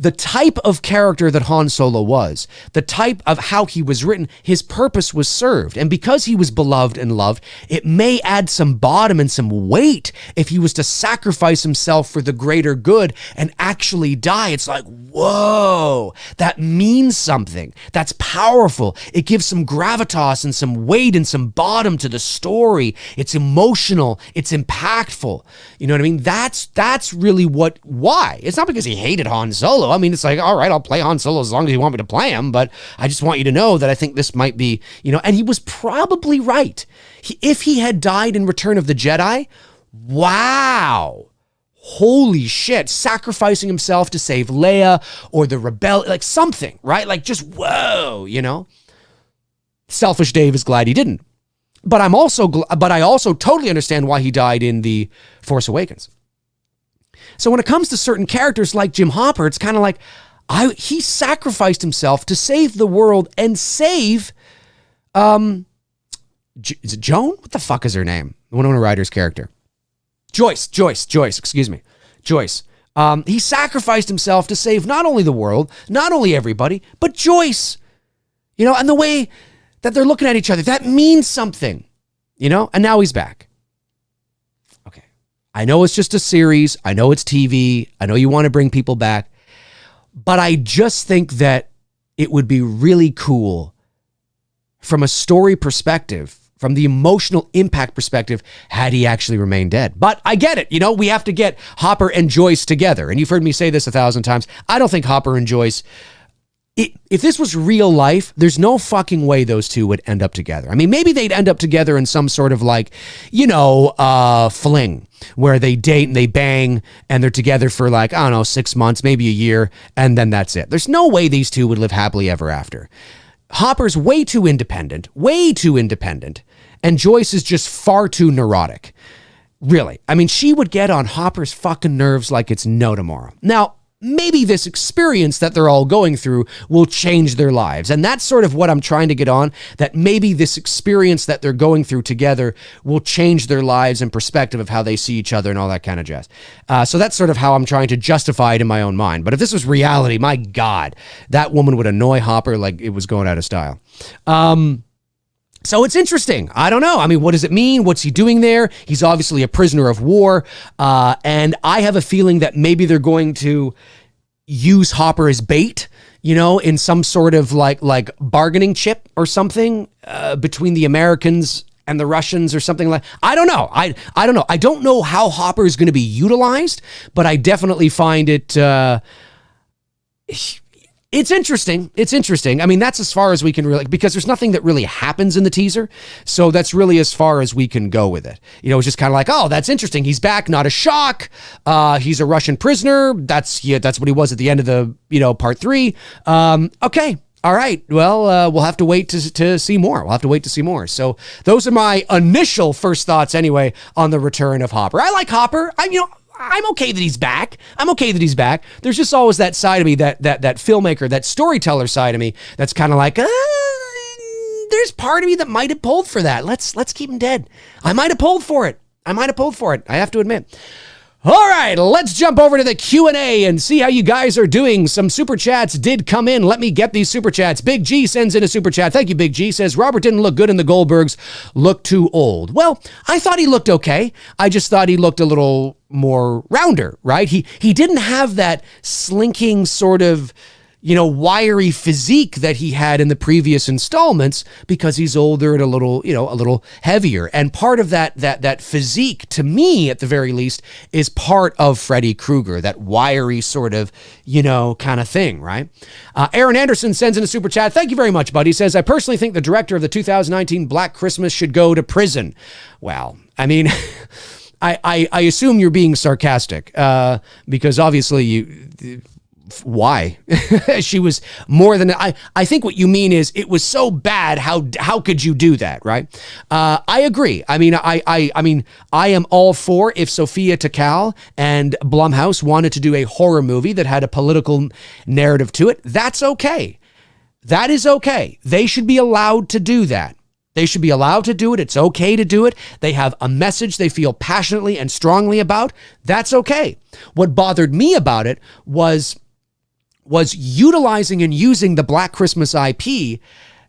the type of character that Han Solo was, the type of how he was written, his purpose was served. And because he was beloved and loved, it may add some bottom and some weight if he was to sacrifice himself for the greater good and actually die. It's like, whoa, that means something. That's powerful. It gives some gravitas and some weight and some bottom to the story. It's emotional. It's impactful. You know what I mean? That's really why. It's not because he hated Han Solo. I mean, it's like, all right, I'll play Han Solo as long as you want me to play him, but I just want you to know that I think this might be, you know, and he was probably right. If he had died in Return of the Jedi, wow, holy shit, sacrificing himself to save Leia or the rebellion, like something, right? Like just, whoa, you know? Selfish Dave is glad he didn't. But I also totally understand why he died in The Force Awakens. So when it comes to certain characters like Jim Hopper, it's kind of like he sacrificed himself to save the world and save, is it Joan? What the fuck is her name? Winona Ryder's character. Joyce, excuse me. Joyce. He sacrificed himself to save not only the world, not only everybody, but Joyce. You know, and the way that they're looking at each other, that means something, you know? And now he's back. I know it's just a series. I know it's TV. I know you want to bring people back. But I just think that it would be really cool from a story perspective, from the emotional impact perspective, had he actually remained dead. But I get it. You know, we have to get Hopper and Joyce together. And you've heard me say this 1,000 times. I don't think Hopper and Joyce... If this was real life, there's no fucking way those two would end up together. I mean, maybe they'd end up together in some sort of like, you know, fling where they date and they bang and they're together for like, I don't know, 6 months, maybe a year, and then that's it. There's no way these two would live happily ever after. Hopper's way too independent, and Joyce is just far too neurotic. Really. I mean, she would get on Hopper's fucking nerves like it's no tomorrow. Now, maybe this experience that they're all going through will change their lives. And that's sort of what I'm trying to get on, that maybe this experience that they're going through together will change their lives and perspective of how they see each other and all that kind of jazz. So that's sort of how I'm trying to justify it in my own mind. But if this was reality, my God, that woman would annoy Hopper like it was going out of style. So it's interesting. I don't know. I mean, what does it mean? What's he doing there? He's obviously a prisoner of war. And I have a feeling that maybe they're going to use Hopper as bait, in some sort of like bargaining chip or something between the Americans and the Russians or something like. I don't know. I don't know. I don't know how Hopper is going to be utilized, but I definitely find it. It's interesting. It's interesting. I mean, that's as far as we can really, because there's nothing that really happens in the teaser. So that's really as far as we can go with it. It's just kind of like, oh, that's interesting. He's back. Not a shock. He's a Russian prisoner. That's what he was at the end of the, part 3. Okay. All right. Well, we'll have to wait to see more. We'll have to wait to see more. So those are my initial first thoughts anyway on the return of Hopper. I like Hopper. I'm okay that he's back. There's just always that side of me, that filmmaker, that storyteller side of me that's kind of like, there's part of me that might have pulled for that. Let's keep him dead. I might have pulled for it. I have to admit. All right, let's jump over to the Q&A and see how you guys are doing. Some super chats did come in. Let me get these super chats. Big G sends in a super chat. Thank you, Big G. Says, Robert didn't look good and the Goldbergs look too old. Well, I thought he looked okay. I just thought he looked a little more rounder, right? He didn't have that slinking sort of, wiry physique that he had in the previous installments because he's older and a little heavier. And part of that physique, to me, at the very least, is part of Freddy Krueger, that wiry sort of, kind of thing, right? Aaron Anderson sends in a super chat. Thank you very much, buddy. He says, I personally think the director of the 2019 Black Christmas should go to prison. Well, I mean... I assume you're being sarcastic, because obviously why? She was more than, I think what you mean is it was so bad. How could you do that? Right. I agree. I mean, I am all for if Sophia Takal and Blumhouse wanted to do a horror movie that had a political narrative to it. That's okay. That is okay. They should be allowed to do that. They should be allowed to do it. It's okay to do it. They have a message they feel passionately and strongly about. That's okay. What bothered me about it was utilizing and using the Black Christmas IP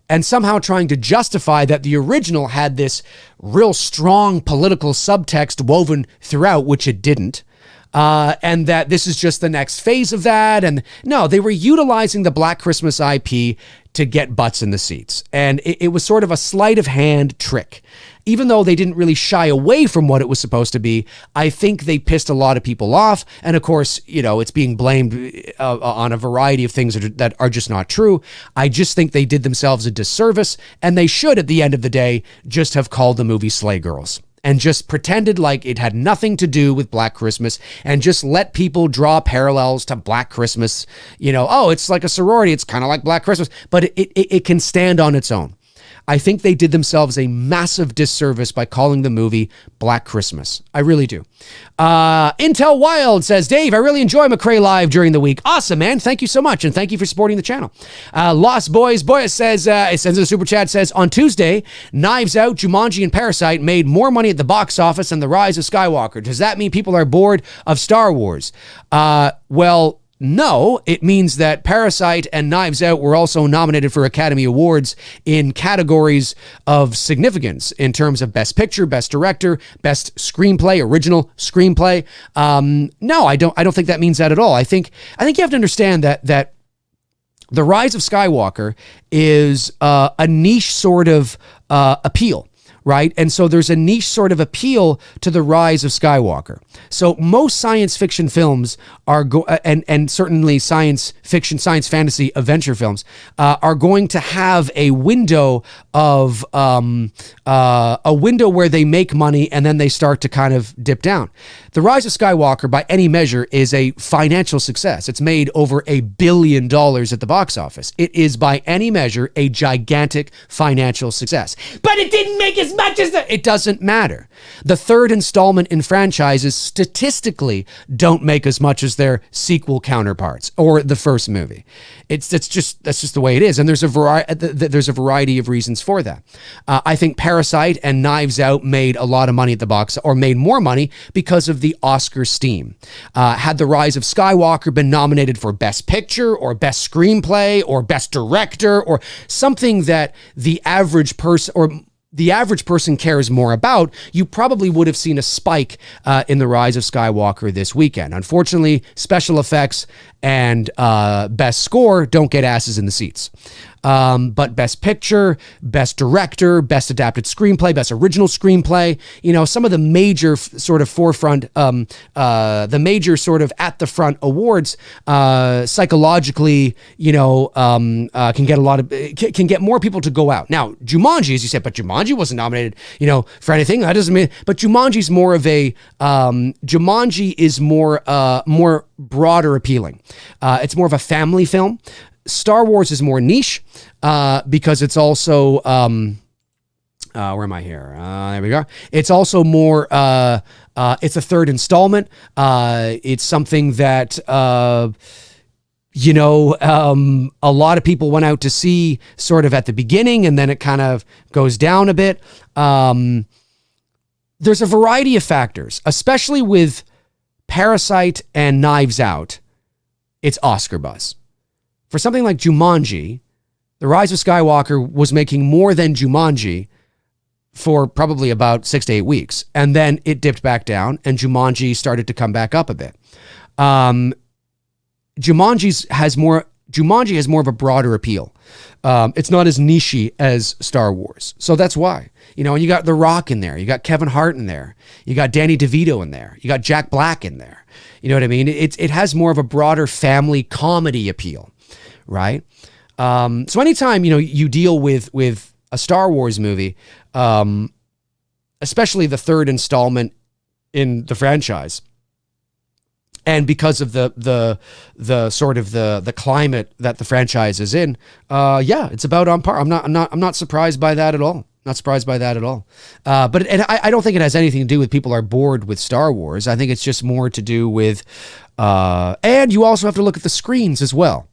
and somehow trying to justify that the original had this real strong political subtext woven throughout, which it didn't. And that this is just the next phase of that. And no, they were utilizing the Black Christmas IP to get butts in the seats. And it was sort of a sleight of hand trick. Even though they didn't really shy away from what it was supposed to be, I think they pissed a lot of people off. And of course, it's being blamed on a variety of things that are just not true. I just think they did themselves a disservice, and they should, at the end of the day, just have called the movie Slay Girls. And just pretended like it had nothing to do with Black Christmas and just let people draw parallels to Black Christmas. It's like a sorority. It's kind of like Black Christmas, but it can stand on its own. I think they did themselves a massive disservice by calling the movie Black Christmas. I really do. Intel Wild says, Dave, I really enjoy McRae Live during the week. Awesome, man. Thank you so much. And thank you for supporting the channel. Lost Boys says, it sends a super chat, says, on Tuesday, Knives Out, Jumanji, and Parasite made more money at the box office than The Rise of Skywalker. Does that mean people are bored of Star Wars? Well, no, it means that Parasite and Knives Out were also nominated for Academy Awards in categories of significance in terms of Best Picture, Best Director, Best Screenplay, Original Screenplay. No, I don't think that means that at all. I think you have to understand that The Rise of Skywalker is a niche sort of appeal. Right. And so there's a niche sort of appeal to The Rise of Skywalker. So most science fiction films are and certainly science fiction, science fantasy adventure films are going to have a window of a window where they make money and then they start to kind of dip down. The Rise of Skywalker, by any measure, is a financial success. It's made over $1 billion at the box office. It is, by any measure, a gigantic financial success. But it didn't make as as much as it doesn't matter. The third installment in franchises statistically don't make as much as their sequel counterparts or the first movie. That's just the way it is, and there's a variety of reasons for that. I think Parasite and Knives Out made a lot of money at the box, or made more money because of the Oscar steam. Had The Rise of Skywalker been nominated for Best Picture or Best Screenplay or Best Director or something that the average person cares more about, you probably would have seen a spike in The Rise of Skywalker this weekend. Unfortunately, special effects and best score don't get asses in the seats. But Best Picture, Best Director, Best Adapted Screenplay, Best Original Screenplay, some of the major sort of forefront, the major sort of at the front awards, psychologically, can get more people to go out. Now, Jumanji, as you said, but Jumanji wasn't nominated, for anything. That doesn't mean, but Jumanji's more of a, Jumanji is more broader appealing. It's more of a family film. Star Wars is more niche because it's also where am I here? There we go. It's also more it's a third installment. It's something that a lot of people went out to see sort of at the beginning, and then it kind of goes down a bit. There's a variety of factors, especially with Parasite and Knives Out. It's Oscar buzz. For something like Jumanji, The Rise of Skywalker was making more than Jumanji for probably about 6 to 8 weeks. And then it dipped back down and Jumanji started to come back up a bit. Jumanji has more of a broader appeal. It's not as niche-y as Star Wars. So that's why. And you got The Rock in there. You got Kevin Hart in there. You got Danny DeVito in there. You got Jack Black in there. You know what I mean? It has more of a broader family comedy appeal. Right. So anytime, you deal with a Star Wars movie, especially the third installment in the franchise, and because of the sort of the climate that the franchise is in, it's about on par. I'm not surprised by that at all. Not surprised by that at all. But I don't think it has anything to do with people are bored with Star Wars. I think it's just more to do with, and you also have to look at the screens as well.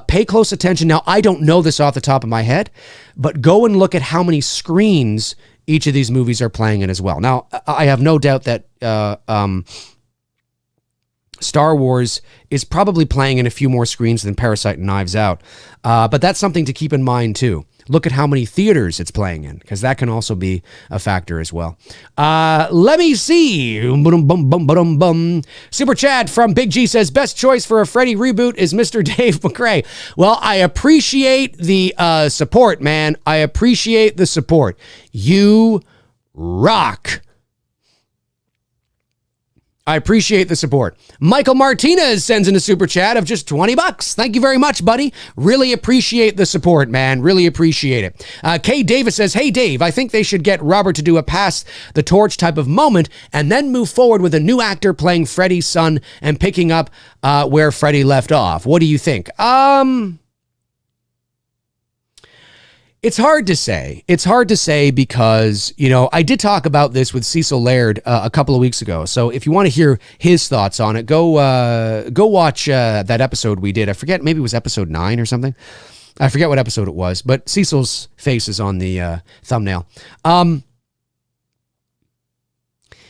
Pay close attention. Now, I don't know this off the top of my head, but go and look at how many screens each of these movies are playing in as well. Now, I have no doubt that Star Wars is probably playing in a few more screens than Parasite and Knives Out. But that's something to keep in mind, too. Look at how many theaters it's playing in, because that can also be a factor as well. Let me see. Super chat from Big G says, best choice for a Freddy reboot is Mr. Dave McRae. Well, I appreciate the support, man. I appreciate the support. You rock. I appreciate the support. Michael Martinez sends in a super chat of just $20. Thank you very much, buddy. Really appreciate the support, man. Really appreciate it. Kay Davis says, hey, Dave, I think they should get Robert to do a pass the torch type of moment and then move forward with a new actor playing Freddy's son and picking up where Freddy left off. What do you think? It's hard to say. It's hard to say because, I did talk about this with Cecil Laird a couple of weeks ago. So if you want to hear his thoughts on it, go watch that episode we did. I forget, maybe it was episode 9 or something. I forget what episode it was, but Cecil's face is on the thumbnail. I'm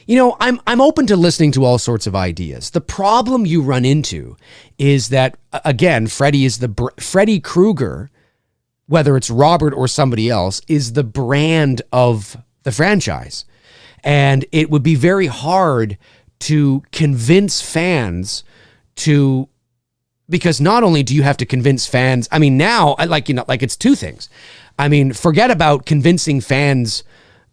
open to listening to all sorts of ideas. The problem you run into is that, again, Freddy Krueger, whether it's Robert or somebody else, is the brand of the franchise. And it would be very hard to convince fans because not only do you have to convince fans, now, it's two things. Forget about convincing fans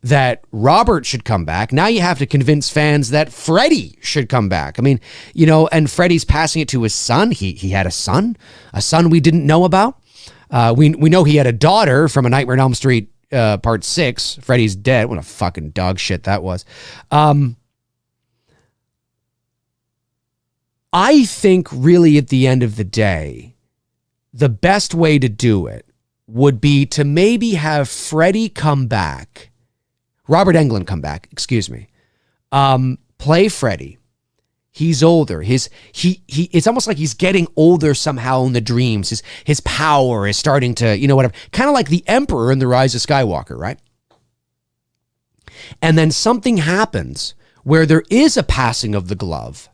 that Robert should come back. Now you have to convince fans that Freddy should come back. And Freddy's passing it to his son. He had a son we didn't know about. We know he had a daughter from A Nightmare on Elm Street, part 6. Freddy's dead. What a fucking dog shit that was. I think really at the end of the day, the best way to do it would be to maybe have Freddy come back Robert Englund come back, excuse me. Play Freddy. He's older. It's almost like he's getting older somehow in the dreams. His power is starting to, whatever. Kind of like the Emperor in The Rise of Skywalker, right? And then something happens where there is a passing of the glove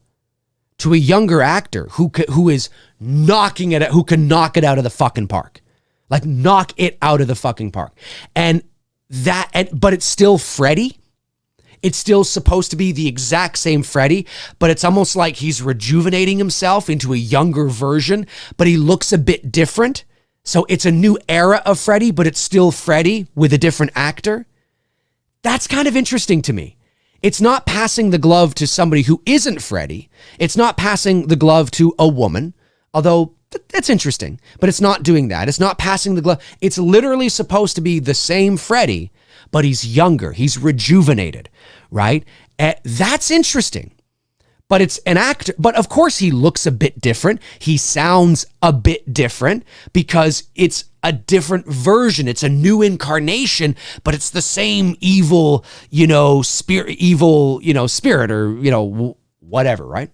to a younger actor who is knocking it, who can knock it out of the fucking park. Like knock it out of the fucking park. But it's still Freddy. It's still supposed to be the exact same Freddy, but it's almost like he's rejuvenating himself into a younger version, but he looks a bit different. So it's a new era of Freddy, but it's still Freddy with a different actor. That's kind of interesting to me. It's not passing the glove to somebody who isn't Freddy. It's not passing the glove to a woman, although that's interesting, but it's not doing that. It's not passing the glove. It's literally supposed to be the same Freddy, but he's younger. He's rejuvenated, right? That's interesting. But it's an actor. But of course he looks a bit different. He sounds a bit different because it's a different version. It's a new incarnation, but it's the same evil, spirit or, whatever, right?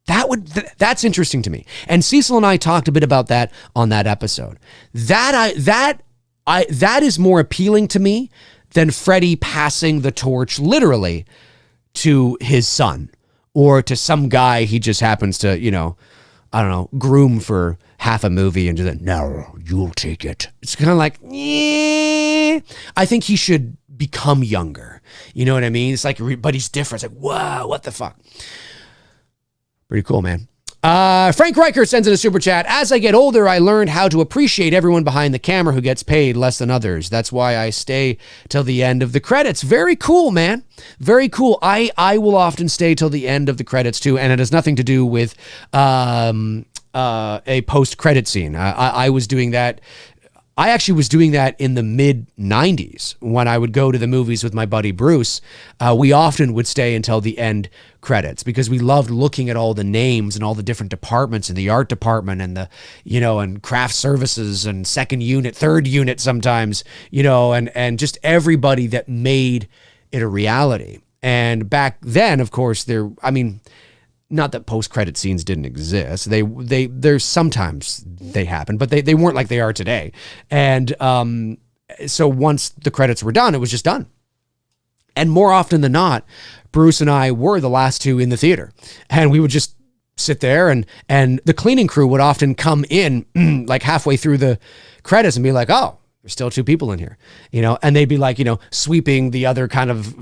That's interesting to me. And Cecil and I talked a bit about that on that episode. That is more appealing to me than Freddy passing the torch literally to his son or to some guy he just happens to, groom for half a movie and just, no, you'll take it. It's kind of like, I think he should become younger. You know what I mean? It's like, but he's different. It's like, whoa, what the fuck? Pretty cool, man. Frank Reicher sends in a super chat. As I get older, I learned how to appreciate everyone behind the camera who gets paid less than others. That's why I stay till the end of the credits. Very cool, man. Very cool. I will often stay till the end of the credits too, and it has nothing to do with a post-credit scene. I was doing that. I actually was doing that in the mid-90s when I would go to the movies with my buddy Bruce. We often would stay until the end credits because we loved looking at all the names and all the different departments in the art department and the, and craft services and second unit, third unit sometimes, and just everybody that made it a reality. And back then, of course, not that post-credit scenes didn't exist. There's sometimes they happen, but they weren't like they are today. And so once the credits were done, it was just done. And more often than not, Bruce and I were the last two in the theater. And we would just sit there and the cleaning crew would often come in like halfway through the credits and be like, oh, there's still two people in here, and they'd be like, sweeping the other kind of,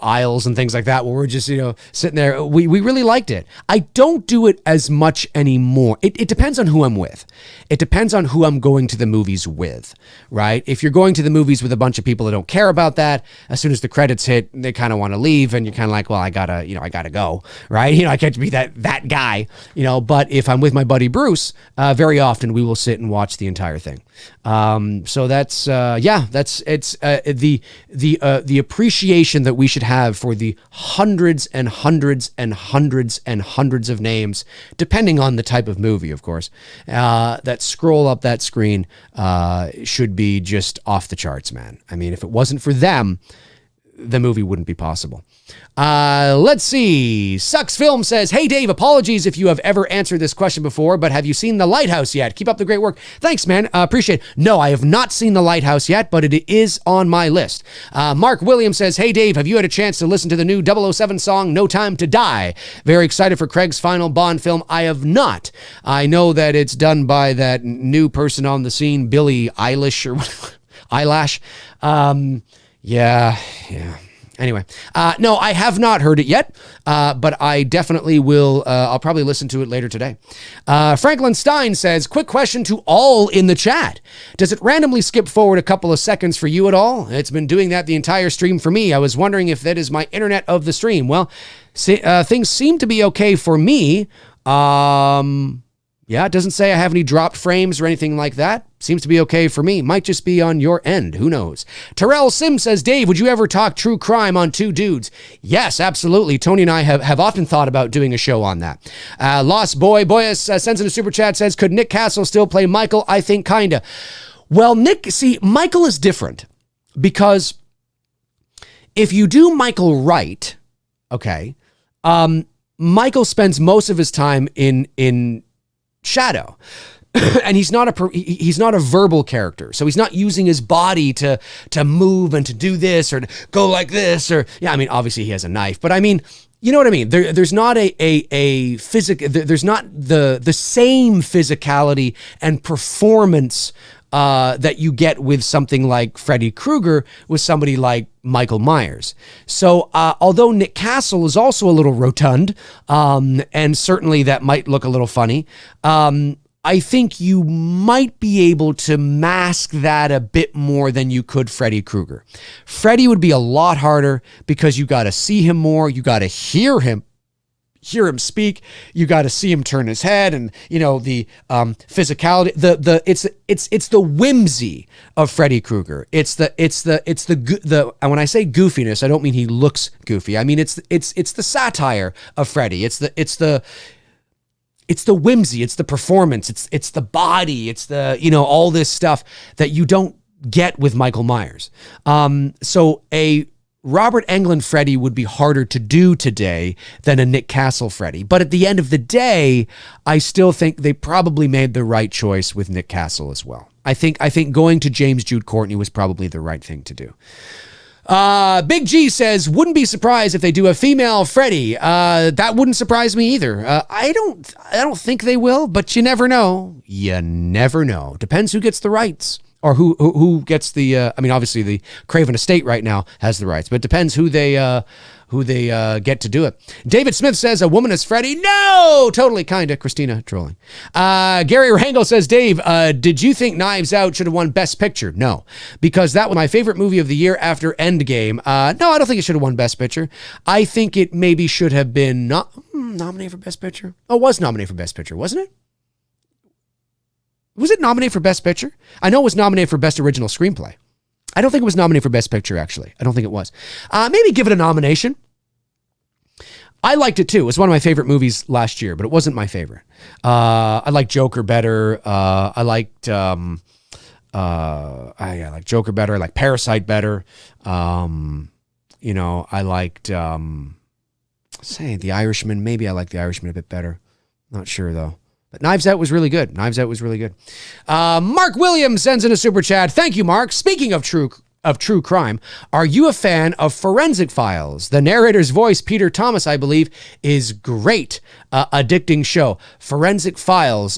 aisles and things like that where we're just, sitting there. We really liked it. I don't do it as much anymore. It depends on who I'm with. It depends on who I'm going to the movies with, right? If you're going to the movies with a bunch of people that don't care about that, as soon as the credits hit, they kind of want to leave and you're kind of like, well, I gotta go, right? I can't be that guy, but if I'm with my buddy Bruce, very often we will sit and watch the entire thing. So that's the appreciation that we should have for the hundreds and hundreds and hundreds and hundreds of names, depending on the type of movie, of course, that scroll up that screen, should be just off the charts, man. I mean, if it wasn't for them, the movie wouldn't be possible. Let's see. Sucks Film says, hey Dave, apologies if you have ever answered this question before, but have you seen The Lighthouse yet? Keep up the great work. Thanks, man. Appreciate it. No, I have not seen The Lighthouse yet, but it is on my list. Mark Williams says, hey Dave, have you had a chance to listen to the new 007 song, No Time to Die? Very excited for Craig's final Bond film. I have not. I know that it's done by that new person on the scene, Billie Eilish or Eyelash. Yeah. Anyway, no, I have not heard it yet, but I definitely will. I'll probably listen to it later today. Franklin Stein says, quick question to all in the chat. Does it randomly skip forward a couple of seconds for you at all? It's been doing that the entire stream for me. I was wondering if that is my internet of the stream. Well, things seem to be okay for me. Yeah, it doesn't say I have any dropped frames or anything like that. Seems to be okay for me. Might just be on your end. Who knows? Terrell Sim says, Dave, would you ever talk true crime on Two Dudes? Yes, absolutely. Tony and I have often thought about doing a show on that. Lost Boy Boyus sends in a super chat, says, could Nick Castle still play Michael? I think kinda. Well, Michael is different because If you do Michael right, okay, Michael spends most of his time in shadow. And he's not a verbal character, so he's not using his body to move and to do this or to go like this, or obviously he has a knife, but I mean, you know what I mean. There's not a physical. There's not the same physicality and performance that you get with something like Freddy Krueger with somebody like Michael Myers. So although Nick Castle is also a little rotund, and certainly that might look a little funny, I think you might be able to mask that a bit more than you could Freddy Krueger. Freddy would be a lot harder because you got to see him more. You got to hear him speak. You got to see him turn his head, and the physicality. It's the whimsy of Freddy Krueger. It's the and when I say goofiness, I don't mean he looks goofy. I mean it's the satire of Freddy. It's the whimsy, it's the performance, it's the body, it's the, all this stuff that you don't get with Michael Myers. So a Robert Englund Freddy would be harder to do today than a Nick Castle Freddy. But at the end of the day, I still think they probably made the right choice with Nick Castle as well. I think going to James Jude Courtney was probably the right thing to do. Big G says, wouldn't be surprised if they do a female Freddy. That wouldn't surprise me either. I don't think they will, but you never know. You never know. Depends who gets the rights, or who gets the, obviously the Craven Estate right now has the rights, but it depends who they get to do it. David Smith says, a woman as Freddy? No! Totally, kinda. Christina trolling. Gary Rangel says, Dave, did you think Knives Out should have won Best Picture? No, because that was my favorite movie of the year after Endgame. No, I don't think it should have won Best Picture. I think it maybe should have been nominated for Best Picture. Oh, it was nominated for Best Picture, wasn't it? Was it nominated for Best Picture? I know it was nominated for Best Original Screenplay. I don't think it was nominated for Best Picture, actually. I don't think it was. Maybe give it a nomination. I liked it too. It was one of my favorite movies last year, but it wasn't my favorite. I liked Joker better. I liked Joker better. I like Parasite better. I liked The Irishman. Maybe I like The Irishman a bit better. Not sure though. But Knives Out was really good. Mark Williams sends in a super chat. Thank you, Mark. Speaking of true crime, are you a fan of Forensic Files? The narrator's voice, Peter Thomas, I believe, is great. Addicting show. Forensic Files.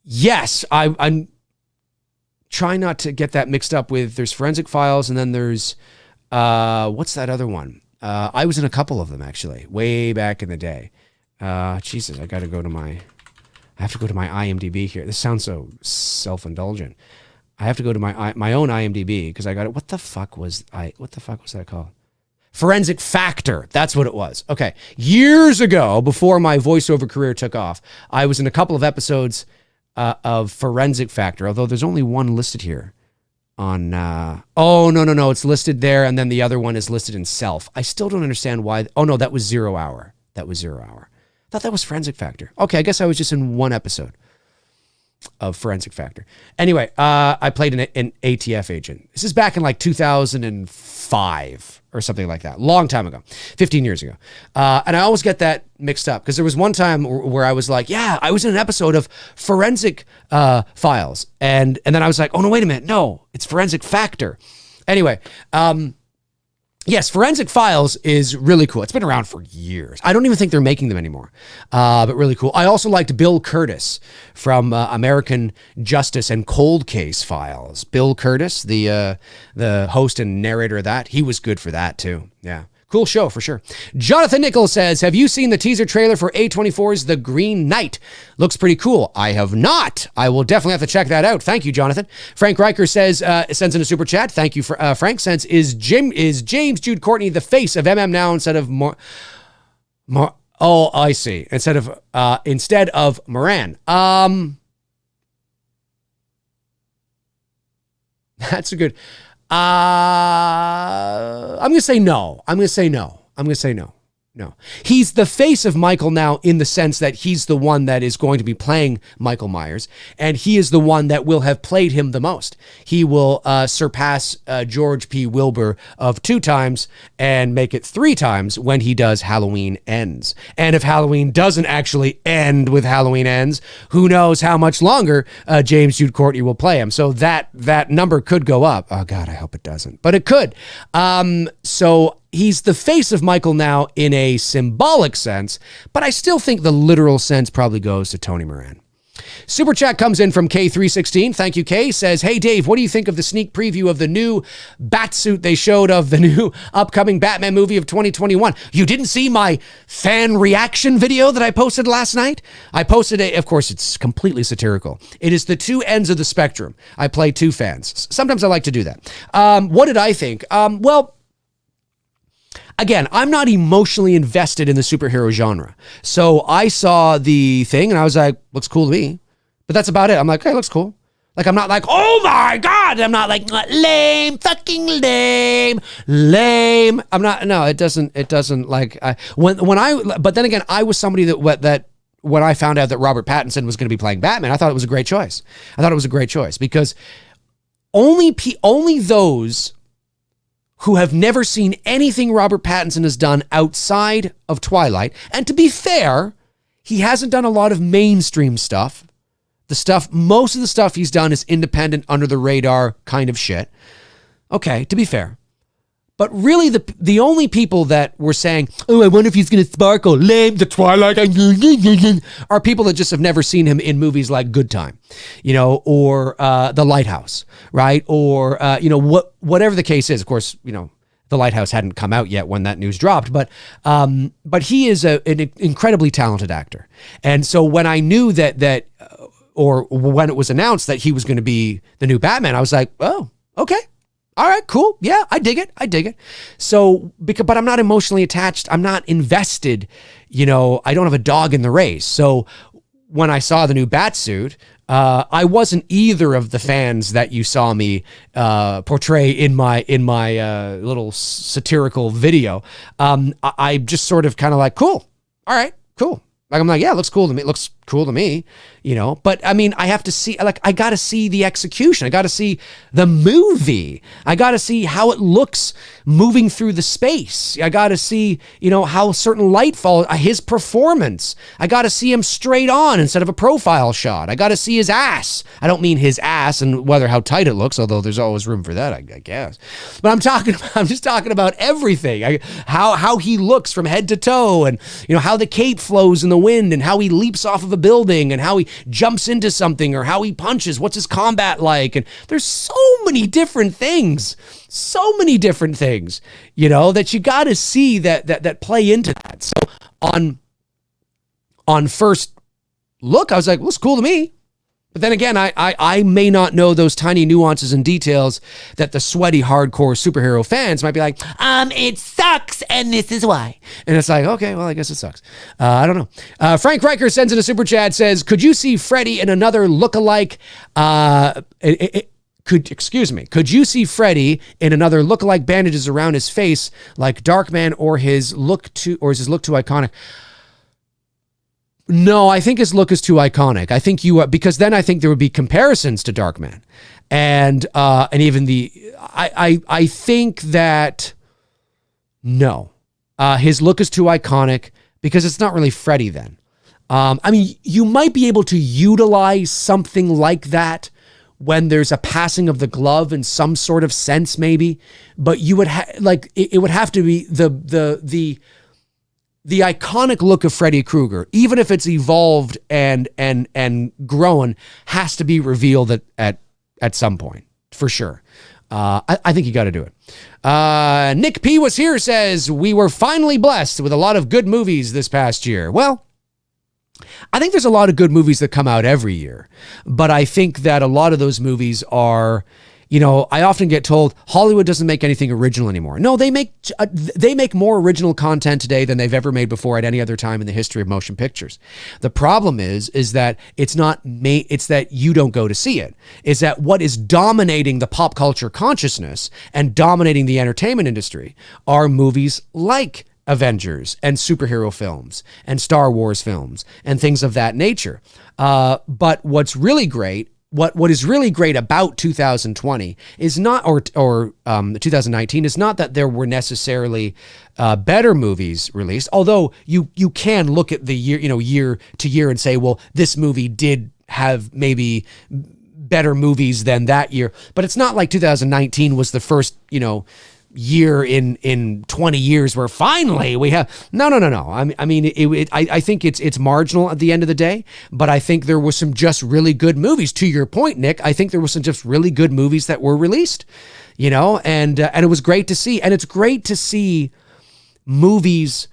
Yes, I'm trying not to get that mixed up with, there's Forensic Files and then there's, what's that other one? I was in a couple of them, actually, way back in the day. Jesus, I have to go to my IMDb here. This sounds so self-indulgent. I have to go to my own IMDb because I got it. What the fuck was that called? Forensic Factor. That's what it was. Okay. Years ago, before my voiceover career took off, I was in a couple of episodes of Forensic Factor, although there's only one listed here on, no. It's listed there. And then the other one is listed in Self. I still don't understand why. Oh no, that was 0 Hour. I thought that was Forensic Factor. Okay, I guess I was just in one episode of Forensic Factor. Anyway, I played an ATF agent. This is back in like 2005 or something like that. Long time ago, 15 years ago. And I always get that mixed up because there was one time where I was like, yeah, I was in an episode of Forensic Files. And then I was like, oh no, wait a minute. No, it's Forensic Factor. Anyway, yes, Forensic Files is really cool. It's been around for years. I don't even think they're making them anymore, but really cool. I also liked Bill Curtis from American Justice and Cold Case Files. Bill Curtis, the host and narrator of that, he was good for that too. Yeah. Cool show for sure. Jonathan Nichols says, have you seen the teaser trailer for A24's The Green Knight? Looks pretty cool. I have not. I will definitely have to check that out. Thank you, Jonathan. Frank Riker says, sends in a super chat. Thank you, Frank. Says, is James Jude Courtney the face of MM now instead of oh, I see. Instead of Moran. That's a good. I'm going to say no. No. He's the face of Michael now in the sense that he's the one that is going to be playing Michael Myers, and he is the one that will have played him the most. He will surpass George P. Wilbur of 2 times and make it 3 times when he does Halloween Ends. And if Halloween doesn't actually end with Halloween Ends, who knows how much longer James Jude Courtney will play him. So that number could go up. Oh, God, I hope it doesn't. But it could. So he's the face of Michael now in a symbolic sense, but I still think the literal sense probably goes to Tony Moran. Super chat comes in from K316. Thank you, K. Says, hey, Dave, what do you think of the sneak preview of the new Batsuit they showed of the new upcoming Batman movie of 2021? You didn't see my fan reaction video that I posted last night? I posted of course, it's completely satirical. It is the 2 ends of the spectrum. I play 2 fans. Sometimes I like to do that. What did I think? Well, again, I'm not emotionally invested in the superhero genre. So I saw the thing and I was like, looks cool to me. But that's about it. I'm like, hey, looks cool. Like, I'm not like, oh my God. I'm not like, lame, fucking lame. I'm not, no, it doesn't like, but then again, I was somebody that when I found out that Robert Pattinson was going to be playing Batman, I thought it was a great choice. Because only those who have never seen anything Robert Pattinson has done outside of Twilight. And to be fair, he hasn't done a lot of mainstream stuff. Most of the stuff he's done is independent, under the radar kind of shit. Okay, to be fair. But really, the only people that were saying, oh, I wonder if he's going to sparkle, lame, the Twilight, are people that just have never seen him in movies like Good Time, or The Lighthouse, right? Or, whatever the case is. Of course, The Lighthouse hadn't come out yet when that news dropped, but he is an incredibly talented actor. And so when I knew or when it was announced that he was going to be the new Batman, I was like, oh, okay. All right, cool. Yeah, I dig it. So, but I'm not emotionally attached. I'm not invested. I don't have a dog in the race. So when I saw the new Batsuit, I wasn't either of the fans that you saw me portray in my little satirical video. I just sort of kind of like, cool. All right, cool. Like, I'm like, yeah, it looks cool to me. It looks cool to me, but I mean, I have to see, I got to see the execution. I got to see the movie. I got to see how it looks moving through the space. I got to see, how certain light falls, his performance. I got to see him straight on instead of a profile shot. I got to see his ass. I don't mean his ass and how tight it looks, although there's always room for that, I guess. But I'm just talking about everything. How he looks from head to toe, and, how the cape flows in the wind, and how he leaps off of a building, and how he jumps into something, or how he punches. What's his combat like? And there's so many different things that you got to see that play into that. So on first look, I was like, well, it's cool to me. But then again, I may not know those tiny nuances and details that the sweaty, hardcore superhero fans might be like, it sucks, and this is why. And it's like, okay, well, I guess it sucks. I don't know. Frank Riker sends in a super chat, says, could you see Freddy in another look-alike, could you see Freddy in another look-alike bandages around his face like Darkman, or is his look too iconic? No, I think his look is too iconic. I think because then I think there would be comparisons to Darkman, and even I think that no, his look is too iconic because it's not really Freddy then. I mean, you might be able to utilize something like that when there's a passing of the glove in some sort of sense, maybe, but you would it would have to be the iconic look of Freddy Krueger, even if it's evolved and grown, has to be revealed at some point, for sure. I think you got to do it. Nick P was here, says, we were finally blessed with a lot of good movies this past year. Well, I think there's a lot of good movies that come out every year, but I think that a lot of those movies are, I often get told Hollywood doesn't make anything original anymore. No, they make more original content today than they've ever made before at any other time in the history of motion pictures. The problem is that it's that you don't go to see it. Is that what is dominating the pop culture consciousness and dominating the entertainment industry are movies like Avengers and superhero films and Star Wars films and things of that nature. But what's really great, what is really great about 2020 is not, or 2019 is not that there were necessarily better movies released. Although you can look at the year to year and say, well, this movie did have maybe better movies than that year. But it's not like 2019 was the first, year in 20 years where finally we have no. I mean, I think it's marginal at the end of the day, but I think there was some just really good movies. To your point, Nick, I think there was some just really good movies that were released, and it was great to see. And it's great to see movies,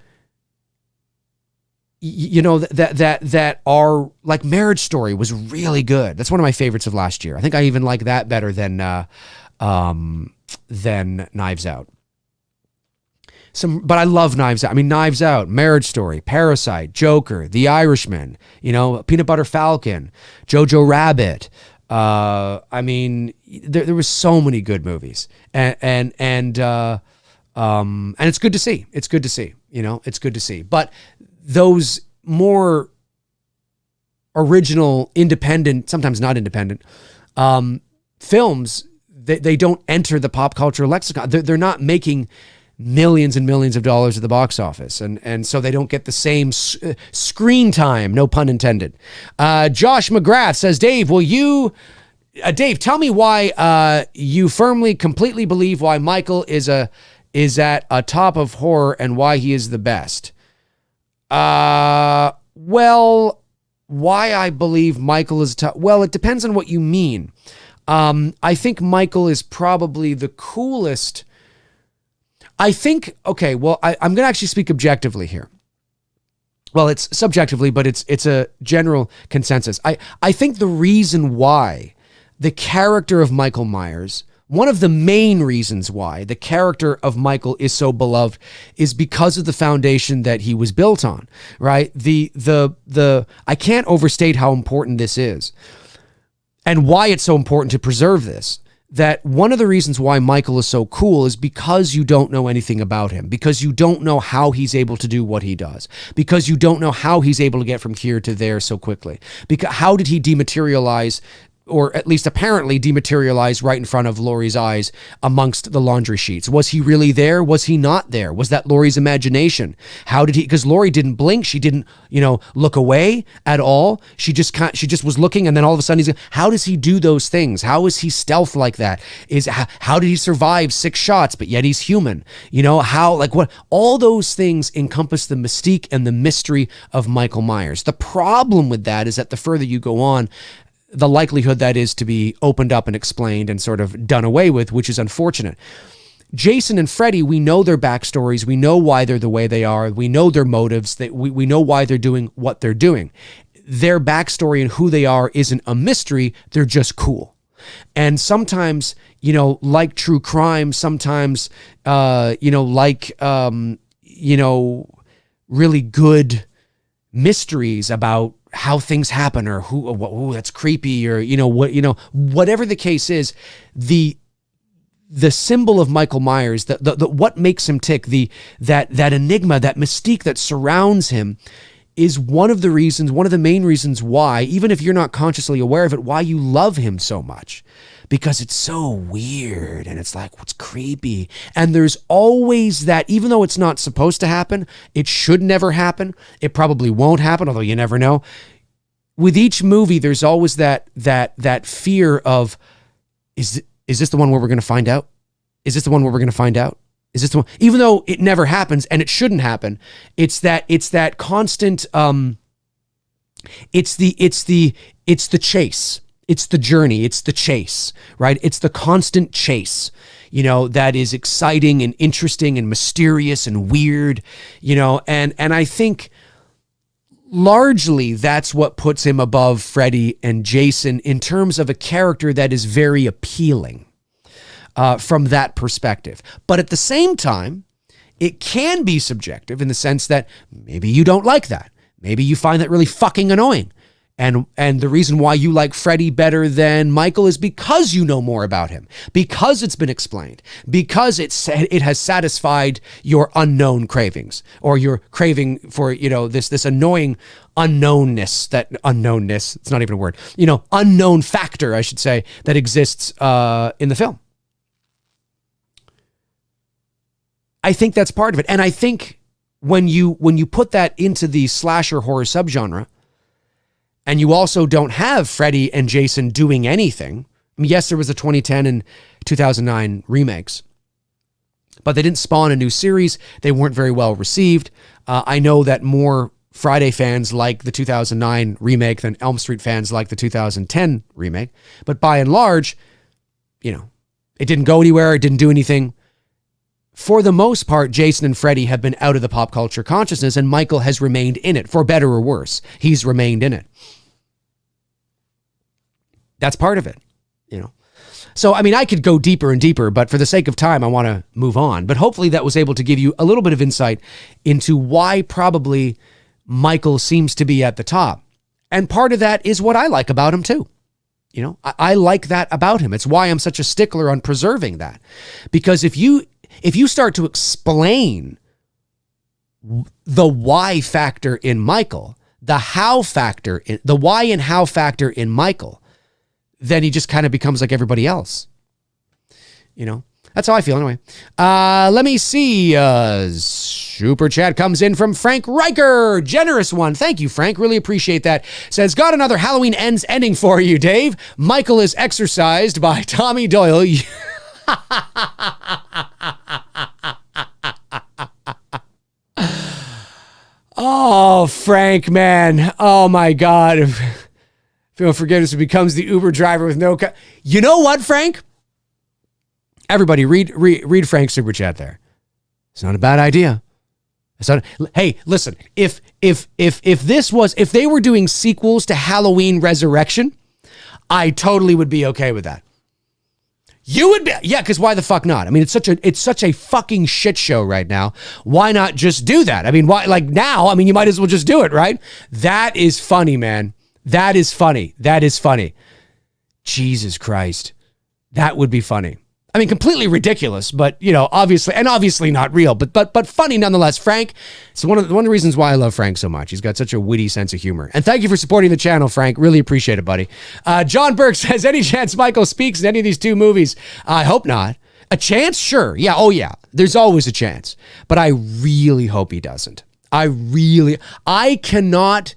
that are like Marriage Story was really good. That's one of my favorites of last year. I think I even like that better than Knives Out. But I love Knives Out. I mean, Knives Out, Marriage Story, Parasite, Joker, The Irishman, Peanut Butter Falcon, Jojo Rabbit. I mean, there was so many good movies, and it's good to see. It's good to see. It's good to see. But those more original, independent, sometimes not independent, films. They don't enter the pop culture lexicon. They're not making millions and millions of dollars at the box office. And so they don't get the same screen time, no pun intended. Josh McGrath says, Dave, Dave, tell me why you firmly, completely believe why Michael is at a top of horror and why he is the best. Well, why I believe Michael is top. Well, it depends on what you mean. I think Michael is probably the coolest. I'm going to actually speak objectively here. Well, it's subjectively, but it's a general consensus. I think the reason why the character of Michael Myers, one of the main reasons why the character of Michael is so beloved is because of the foundation that he was built on, right? I can't overstate how important this is. And why it's so important to preserve this, that one of the reasons why Michael is so cool is because you don't know anything about him, because you don't know how he's able to do what he does, because you don't know how he's able to get from here to there so quickly. Because how did he dematerialize, or at least apparently dematerialize right in front of Laurie's eyes amongst the laundry sheets? Was he really there? Was he not there? Was that Laurie's imagination? How did he, because Laurie didn't blink. She didn't, look away at all. She just was looking, and then all of a sudden how does he do those things? How is he stealth like that? How did he survive 6 shots, but yet he's human? What, all those things encompass the mystique and the mystery of Michael Myers. The problem with that is that the further you go on, the likelihood that is to be opened up and explained and sort of done away with, which is unfortunate. Jason and Freddy, we know their backstories. We know why they're the way they are. We know their motives. We know why they're doing what they're doing. Their backstory and who they are isn't a mystery. They're just cool. And sometimes, like true crime, sometimes, really good mysteries about how things happen, or who that's creepy, or whatever the case is, the symbol of Michael Myers, the what makes him tick, that enigma, that mystique that surrounds him, is one of the main reasons why, even if you're not consciously aware of it, why you love him so much. Because it's so weird, and it's like, what's creepy? And there's always that, even though it's not supposed to happen, it should never happen. It probably won't happen, although you never know. With each movie, there's always that fear of, is this the one where we're going to find out? Is this the one where we're going to find out? Is this the one? Even though it never happens, and it shouldn't happen, it's that constant. It's the chase. It's the journey. It's the chase, right? It's the constant chase, that is exciting and interesting and mysterious and weird, and I think largely that's what puts him above Freddy and Jason in terms of a character that is very appealing from that perspective. But at the same time, it can be subjective in the sense that maybe you don't like that. Maybe you find that really fucking annoying. And the reason why you like Freddy better than Michael is because you know more about him, because it's been explained, because it has satisfied your unknown cravings, or your craving for, this annoying unknownness, it's not even a word, unknown factor, I should say, that exists in the film. I think that's part of it. And I think when you put that into the slasher horror subgenre, and you also don't have Freddy and Jason doing anything. I mean, yes, there was the 2010 and 2009 remakes, but they didn't spawn a new series. They weren't very well received. I know that more Friday fans like the 2009 remake than Elm Street fans like the 2010 remake. But by and large, it didn't go anywhere. It didn't do anything. For the most part, Jason and Freddy have been out of the pop culture consciousness, and Michael has remained in it, for better or worse. He's remained in it. That's part of it, So, I mean, I could go deeper and deeper, but for the sake of time, I want to move on. But hopefully that was able to give you a little bit of insight into why probably Michael seems to be at the top. And part of that is what I like about him too. I like that about him. It's why I'm such a stickler on preserving that. Because if you start to explain the why factor in Michael, the why and how factor in Michael, then he just kind of becomes like everybody else. That's how I feel anyway. Let me see. Super chat comes in from Frank Riker. Generous one. Thank you, Frank. Really appreciate that. Says, got another Halloween Ends ending for you, Dave. Michael is exorcised by Tommy Doyle. Oh, Frank, man. Oh, my God. Feel forgiveness becomes the Uber driver with no... You know what, Frank? Everybody, read Frank's super chat there. It's not a bad idea. It's not. Hey, listen. If they were doing sequels to Halloween Resurrection, I totally would be okay with that. You would be, yeah, because why the fuck not? I mean, it's such a fucking shit show right now. Why not just do that? I mean, why, like now? I mean, you might as well just do it, right? That is funny, man. That is funny. Jesus Christ. That would be funny. I mean, completely ridiculous, but obviously not real, but funny nonetheless. Frank, it's one of the reasons why I love Frank so much. He's got such a witty sense of humor. And thank you for supporting the channel, Frank. Really appreciate it, buddy. John Burke says, any chance Michael speaks in any of these two movies? I hope not. A chance? Sure. Yeah. Oh yeah. There's always a chance, but I really hope he doesn't. I cannot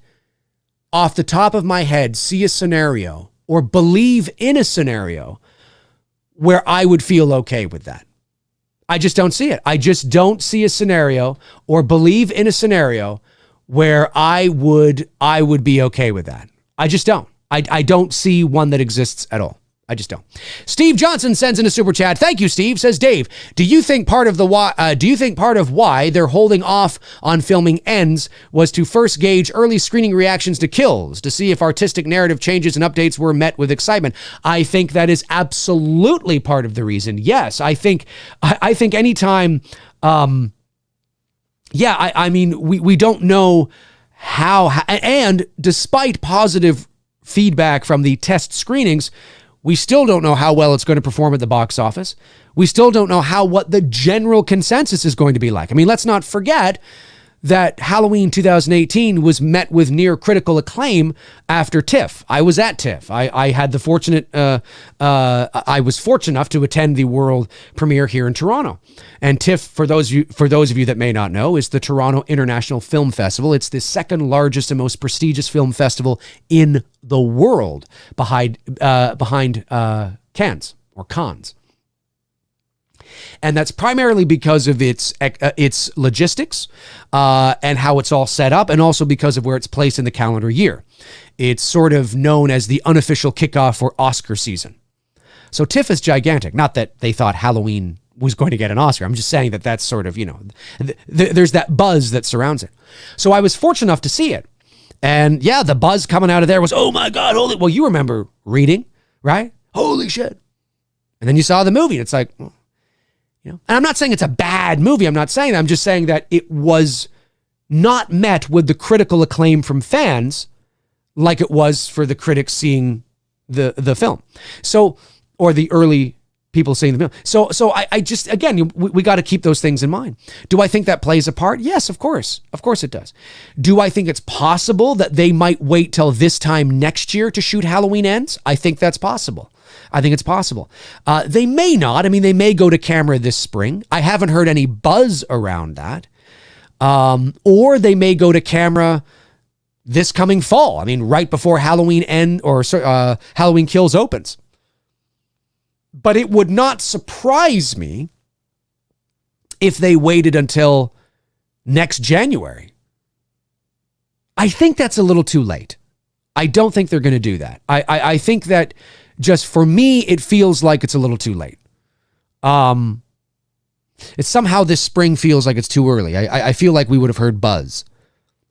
off the top of my head see a scenario or believe in a scenario where I would feel okay with that. I just don't see it. I just don't see a scenario or believe in a scenario where I would be okay with that. I just don't. I don't see one that exists at all. I just don't. Steve Johnson sends in a super chat. Thank you, Steve. Says, Dave, do you think part of why they're holding off on filming Ends was to first gauge early screening reactions to kills to see if artistic narrative changes and updates were met with excitement? I think that is absolutely part of the reason. Yes, I think anytime, I mean, we don't know how, and despite positive feedback from the test screenings, we still don't know how well it's going to perform at the box office. We still don't know what the general consensus is going to be like. I mean, let's not forget that Halloween 2018 was met with near critical acclaim after TIFF. I was at TIFF. I had the fortunate, I was fortunate enough to attend the world premiere here in Toronto. And TIFF, for those of you that may not know, is the Toronto International Film Festival. It's the second largest and most prestigious film festival in the world, behind Cannes or Cannes. And that's primarily because of its logistics and how it's all set up, and also because of where it's placed in the calendar year. It's sort of known as the unofficial kickoff for Oscar season. So TIFF is gigantic. Not that they thought Halloween was going to get an Oscar. I'm just saying that that's sort of, there's that buzz that surrounds it. So I was fortunate enough to see it. And yeah, the buzz coming out of there was, oh my God, holy, well, you remember reading, right? Holy shit. And then you saw the movie and it's like, well, and I'm not saying it's a bad movie. I'm not saying that. I'm just saying that it was not met with the critical acclaim from fans like it was for the critics seeing the film. So, or the early people seeing the film. So I just, again, we got to keep those things in mind. Do I think that plays a part? Yes, of course. Of course it does. Do I think it's possible that they might wait till this time next year to shoot Halloween Ends? I think that's possible. I think it's possible. They may not. I mean, they may go to camera this spring. I haven't heard any buzz around that. Or they may go to camera this coming fall. I mean, right before Halloween Halloween Kills opens. But it would not surprise me if they waited until next January. I think that's a little too late. I don't think they're going to do that. I think that just for me, it feels like it's a little too late. It's somehow this spring feels like it's too early. I feel like we would have heard buzz.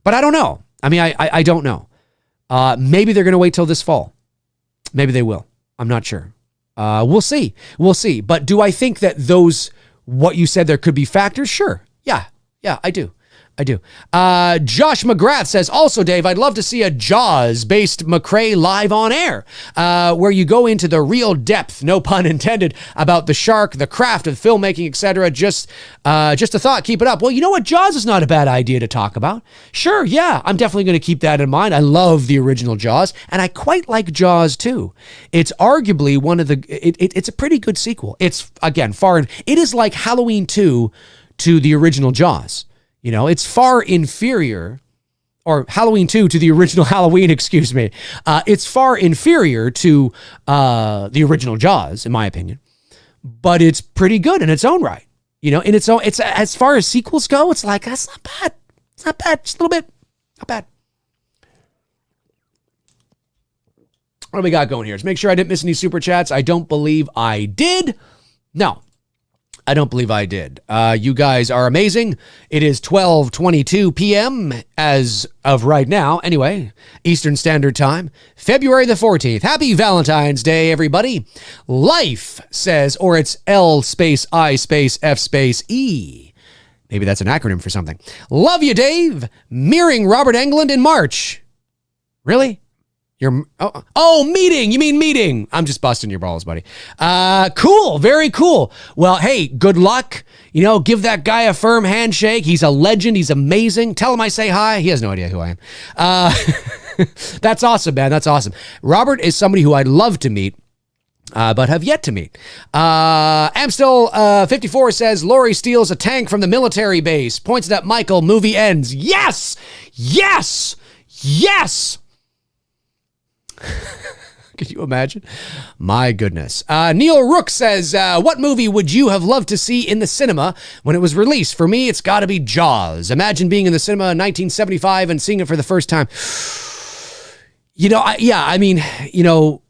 But I don't know. I mean, I don't know. Maybe they're going to wait till this fall. Maybe they will. I'm not sure. We'll see. We'll see. But do I think that what you said, there could be factors? Sure. Yeah, I do. Josh McGrath says, also, Dave, I'd love to see a Jaws-based McRae live on air, where you go into the real depth, no pun intended, about the shark, the craft of filmmaking, etc. Just a thought. Keep it up. Well, you know what? Jaws is not a bad idea to talk about. Sure, yeah, I'm definitely going to keep that in mind. I love the original Jaws, and I quite like Jaws too. It's arguably one of it's a pretty good sequel. It's, again, it is like Halloween 2 to the original Jaws. You know, it's far inferior, or Halloween 2 to the original Halloween, excuse me. It's far inferior to the original Jaws, in my opinion. But it's pretty good in its own right. You know, it's as far as sequels go, it's like, that's not bad. It's not bad, just a little bit. Not bad. What do we got going here? Let's make sure I didn't miss any super chats. I don't believe I did. No. I don't believe I did. You guys are amazing. It is 12:22 p.m. as of right now. Anyway, Eastern Standard Time, February the 14th. Happy Valentine's Day, everybody. Life says, or it's L space I space F space E. Maybe that's an acronym for something. Love you, Dave. Mirroring Robert Englund in March. Really? Meeting. You mean meeting. I'm just busting your balls, buddy. Cool. Very cool. Well, hey, good luck. You know, give that guy a firm handshake. He's a legend. He's amazing. Tell him I say hi. He has no idea who I am. That's awesome, man. That's awesome. Robert is somebody who I'd love to meet, but have yet to meet. Amstel 54 says, Lori steals a tank from the military base. Points at Michael. Movie ends. Yes! Yes! Yes! Could you imagine? My goodness. Neil Rook says, what movie would you have loved to see in the cinema when it was released? For me, it's got to be Jaws. Imagine being in the cinema in 1975 and seeing it for the first time. You know,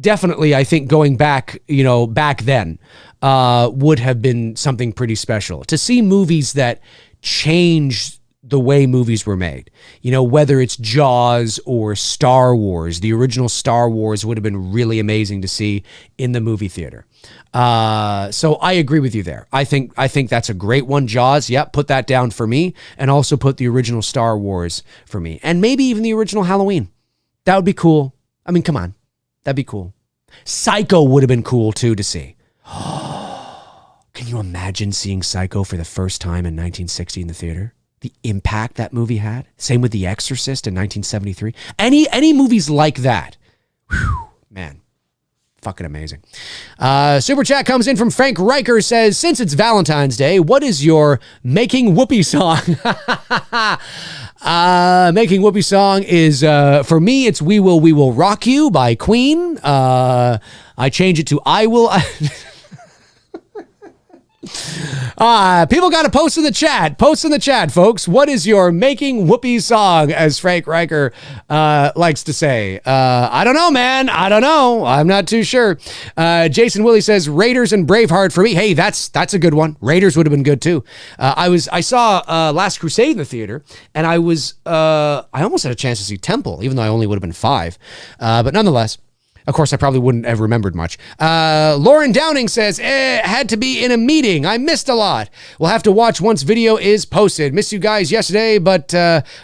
definitely I think going back, back then would have been something pretty special. To see movies that changed the way movies were made, whether it's Jaws or Star Wars. The original Star Wars would have been really amazing to see in the movie theater. So I agree with you there. I think that's a great one. Jaws, yep, put that down for me, and also put the original Star Wars for me, and maybe even the original Halloween. That would be cool. I mean, come on, that'd be cool. Psycho would have been cool too to see. Can you imagine seeing Psycho for the first time in 1960 in the theater? The impact that movie had. Same with The Exorcist in 1973. Any movies like that. Whew, man, fucking amazing. Super chat comes in from Frank Riker, says, since it's Valentine's Day, what is your Making Whoopee song? Making Whoopee song is, for me, it's We Will Rock You by Queen. I change it to I Will... People got to post in the chat. Post in the chat, folks. What is your Making Whoopee song, as Frank Riker likes to say? I don't know, man. I don't know. I'm not too sure. Jason Willie says Raiders and Braveheart for me. Hey, that's a good one. Raiders would have been good too. I saw Last Crusade in the theater, and I almost had a chance to see Temple, even though I only would have been 5. But nonetheless, Of course, I probably wouldn't have remembered much. Lauren Downing says, had to be in a meeting. I missed a lot. We'll have to watch once video is posted. Missed you guys yesterday, but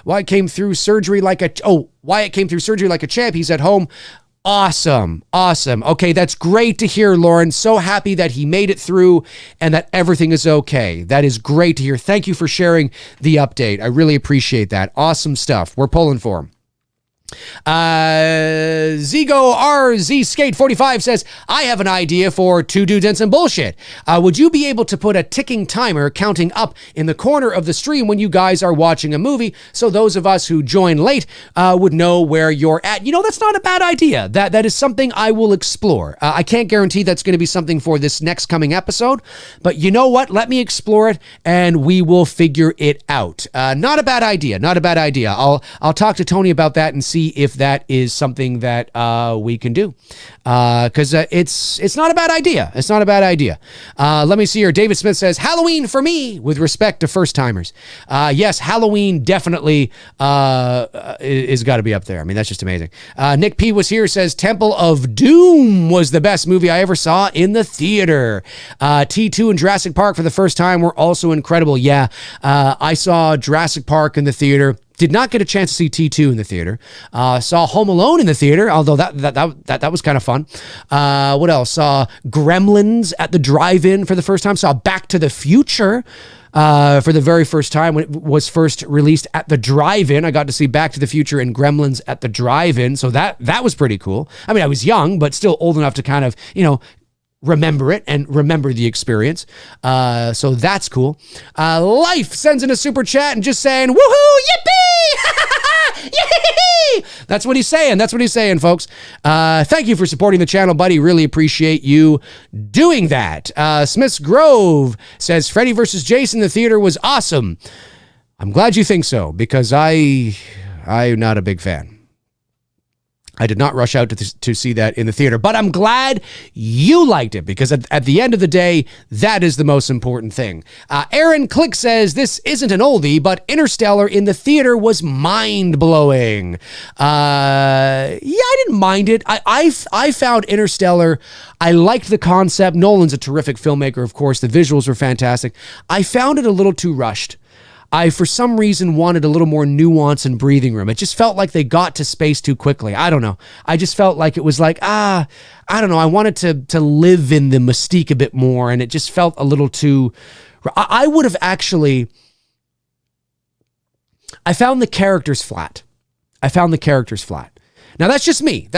Wyatt came through surgery like a champ. He's at home. Awesome. Okay, that's great to hear, Lauren. So happy that he made it through and that everything is okay. That is great to hear. Thank you for sharing the update. I really appreciate that. Awesome stuff. We're pulling for him. Zigo RZ Skate 45 says, I have an idea for Two Dudes and Some Bullshit. Would you be able to put a ticking timer counting up in the corner of the stream when you guys are watching a movie, so those of us who join late would know where you're at? You know, that's not a bad idea. That is something I will explore. I can't guarantee that's going to be something for this next coming episode, but you know what? Let me explore it and we will figure it out. Not a bad idea. I'll talk to Tony about that and see if that is something that we can do, because it's not a bad idea. Let me see here. David Smith says, Halloween for me with respect to first timers. Yes, Halloween definitely is got to be up there. I mean, that's just amazing. Nick P was here, says Temple of Doom was the best movie I ever saw in the theater. T2 and Jurassic Park for the first time were also incredible. Yeah, I saw Jurassic Park in the theater. Did not get a chance to see T2 in the theater. Saw Home Alone in the theater, although that was kind of fun. What else? Saw Gremlins at the drive-in for the first time. Saw Back to the Future for the very first time when it was first released at the drive-in. I got to see Back to the Future and Gremlins at the drive-in, so that was pretty cool. I mean, I was young, but still old enough to kind of, remember it and remember the experience. So that's cool. Life sends in a super chat and just saying, woohoo, yippee! Yay! That's what he's saying, folks. Thank you for supporting the channel, buddy. Really appreciate you doing that. Smith's Grove says, Freddy versus Jason in the theater was awesome. I'm glad you think so, because I'm not a big fan. I did not rush out to see that in the theater, but I'm glad you liked it, because at the end of the day, that is the most important thing. Aaron Click says, this isn't an oldie, but Interstellar in the theater was mind-blowing. I didn't mind it. I found Interstellar, I liked the concept. Nolan's a terrific filmmaker, of course. The visuals were fantastic. I found it a little too rushed. I, for some reason, wanted a little more nuance and breathing room. It just felt like they got to space too quickly. I don't know. I just felt like it was like, I don't know. I wanted to live in the mystique a bit more, and it just felt a little too... I would have actually... I found the characters flat. Now, that's just me.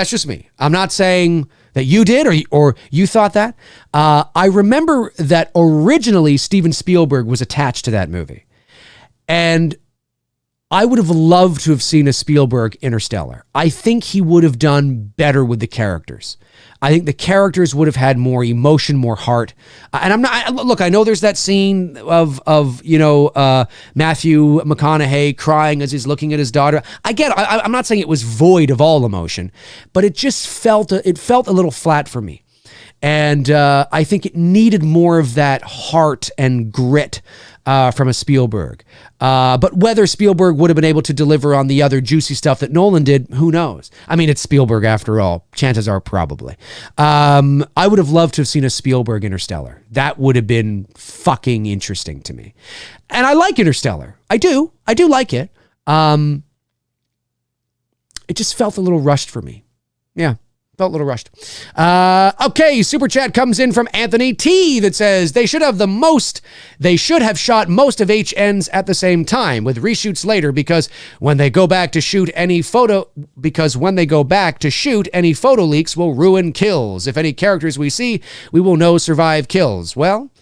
I'm not saying that you did or you thought that. I remember that originally Steven Spielberg was attached to that movie. And I would have loved to have seen a Spielberg Interstellar. I think he would have done better with the characters. I think the characters would have had more emotion, more heart. And I know there's that scene of Matthew McConaughey crying as he's looking at his daughter. I get it. I'm not saying it was void of all emotion, but it just felt a little flat for me. And I think it needed more of that heart and grit from a Spielberg. But whether Spielberg would have been able to deliver on the other juicy stuff that Nolan did, who knows? I mean, it's Spielberg after all. Chances are probably. I would have loved to have seen a Spielberg Interstellar. That would have been fucking interesting to me. And I like Interstellar. I do like it. It just felt a little rushed for me. Yeah. Felt a little rushed. Okay, super chat comes in from Anthony T that says they should have shot most of HNs at the same time with reshoots later, because when they go back to shoot, any photo leaks will ruin kills. If any characters we see, we will know survive kills. Well,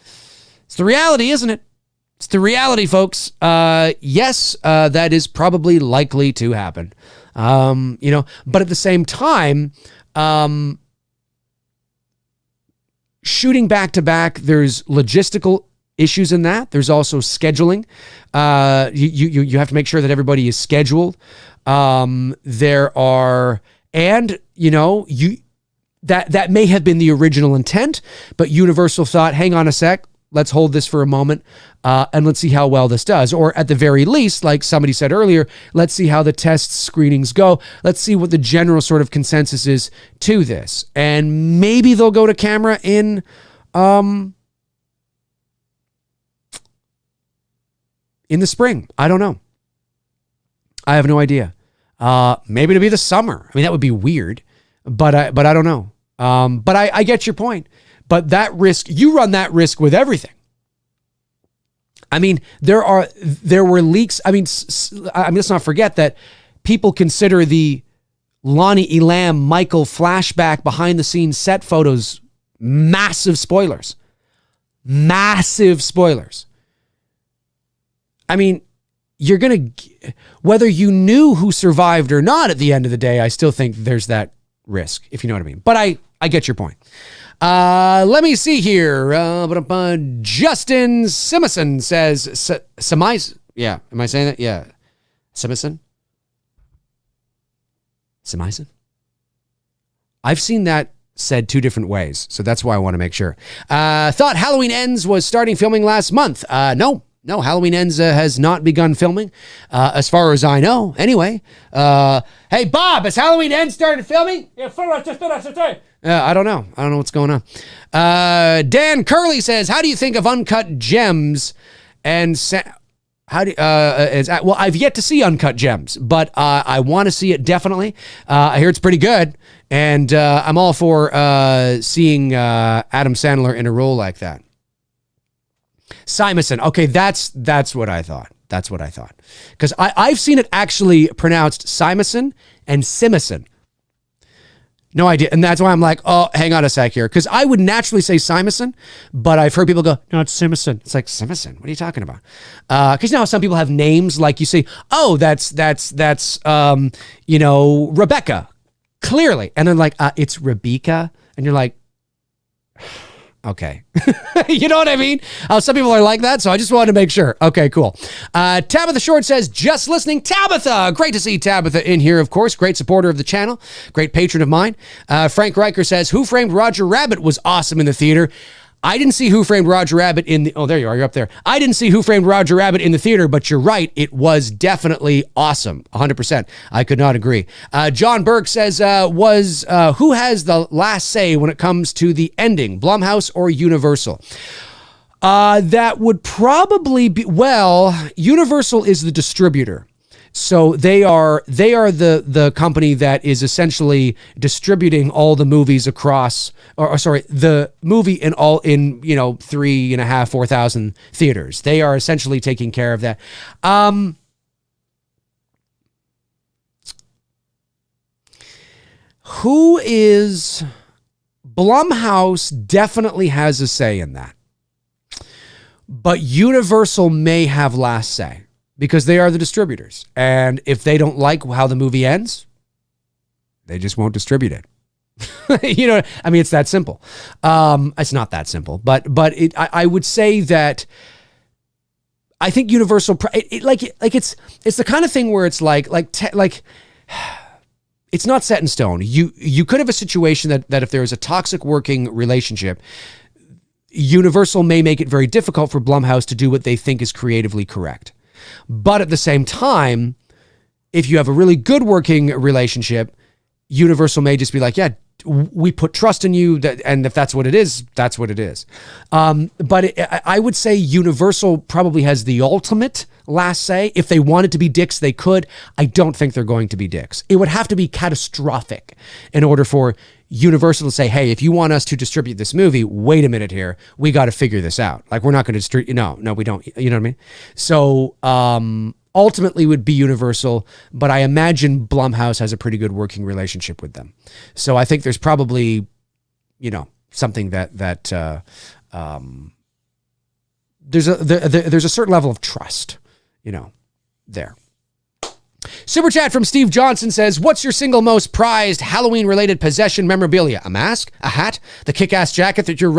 it's the reality, isn't it? It's the reality, folks. Yes, that is probably likely to happen. But at the same time, shooting back to back, there's logistical issues in that. There's also scheduling. You have to make sure that everybody is scheduled. That may have been the original intent, but Universal thought, hang on a sec, let's hold this for a moment and let's see how well this does. Or at the very least, like somebody said earlier, let's see how the test screenings go. Let's see what the general sort of consensus is to this. And maybe they'll go to camera in the spring. I don't know. I have no idea. Maybe it'll be the summer. I mean, that would be weird, but I don't know. But I get your point. But that risk, you run that risk with everything. I mean, there were leaks. I mean, let's not forget that people consider the Lonnie Elam Michael flashback behind the scenes set photos massive spoilers. Massive spoilers. I mean, you're going to, whether you knew who survived or not at the end of the day, I still think there's that risk, if you know what I mean. But I get your point. Let me see here. Justin Simison says, yeah, am I saying that? Yeah. Simison? Simison? I've seen that said two different ways, so that's why I want to make sure. Thought Halloween Ends was starting filming last month. No, Halloween Ends has not begun filming, as far as I know. Anyway, hey, Bob, has Halloween Ends started filming? I don't know. I don't know what's going on. Dan Curley says, how do you think of Uncut Gems? And well, I've yet to see Uncut Gems, but I want to see it definitely. I hear it's pretty good, and I'm all for seeing Adam Sandler in a role like that. Simonson. Okay, that's what I thought. That's what I thought. Because I've seen it actually pronounced Simonson and Simison. No idea. And that's why I'm like, oh, hang on a sec here. Because I would naturally say Simonson, but I've heard people go, no, it's Simison. It's like, Simison? What are you talking about? Because you know how some people have names, like you say, oh, that's Rebecca. Clearly. And then like, it's Rebecca. And you're like, okay. You know what I mean? Some people are like that, so I just wanted to make sure. Okay, cool. Tabitha Short says, just listening. Tabitha! Great to see Tabitha in here, of course. Great supporter of the channel. Great patron of mine. Frank Riker says, Who Framed Roger Rabbit was awesome in the theater. I didn't see Who Framed Roger Rabbit in the... Oh, there you are. You're up there. I didn't see Who Framed Roger Rabbit in the theater, but you're right. It was definitely awesome. 100%. I could not agree. John Burke says, who has the last say when it comes to the ending, Blumhouse or Universal? That would probably be... Well, Universal is the distributor. So they are the company that is essentially distributing all the movies across, the movie in 3,500, 4,000 theaters. They are essentially taking care of that. Who is... Blumhouse definitely has a say in that. But Universal may have last say. Because they are the distributors. And if they don't like how the movie ends, they just won't distribute it. You know, I mean, it's that simple. It's not that simple, but I would say that I think Universal, it's the kind of thing where it's like it's not set in stone. You could have a situation that if there is a toxic working relationship, Universal may make it very difficult for Blumhouse to do what they think is creatively correct. But at the same time, if you have a really good working relationship, Universal may just be like, yeah, we put trust in you, and if that's what it is, that's what it is. But I would say Universal probably has the ultimate last say. If they wanted to be dicks, they could. I don't think they're going to be dicks. It would have to be catastrophic in order for Universal to say, hey, if you want us to distribute this movie, wait a minute here. We got to figure this out. Like, we're not going to distribute. No, we don't. You know what I mean? So ultimately would be Universal, but I imagine Blumhouse has a pretty good working relationship with them. So I think there's probably, something that there's a certain level of trust, there. Super chat from Steve Johnson says, what's your single most prized Halloween-related possession memorabilia? A mask? A hat? The kick-ass jacket that you're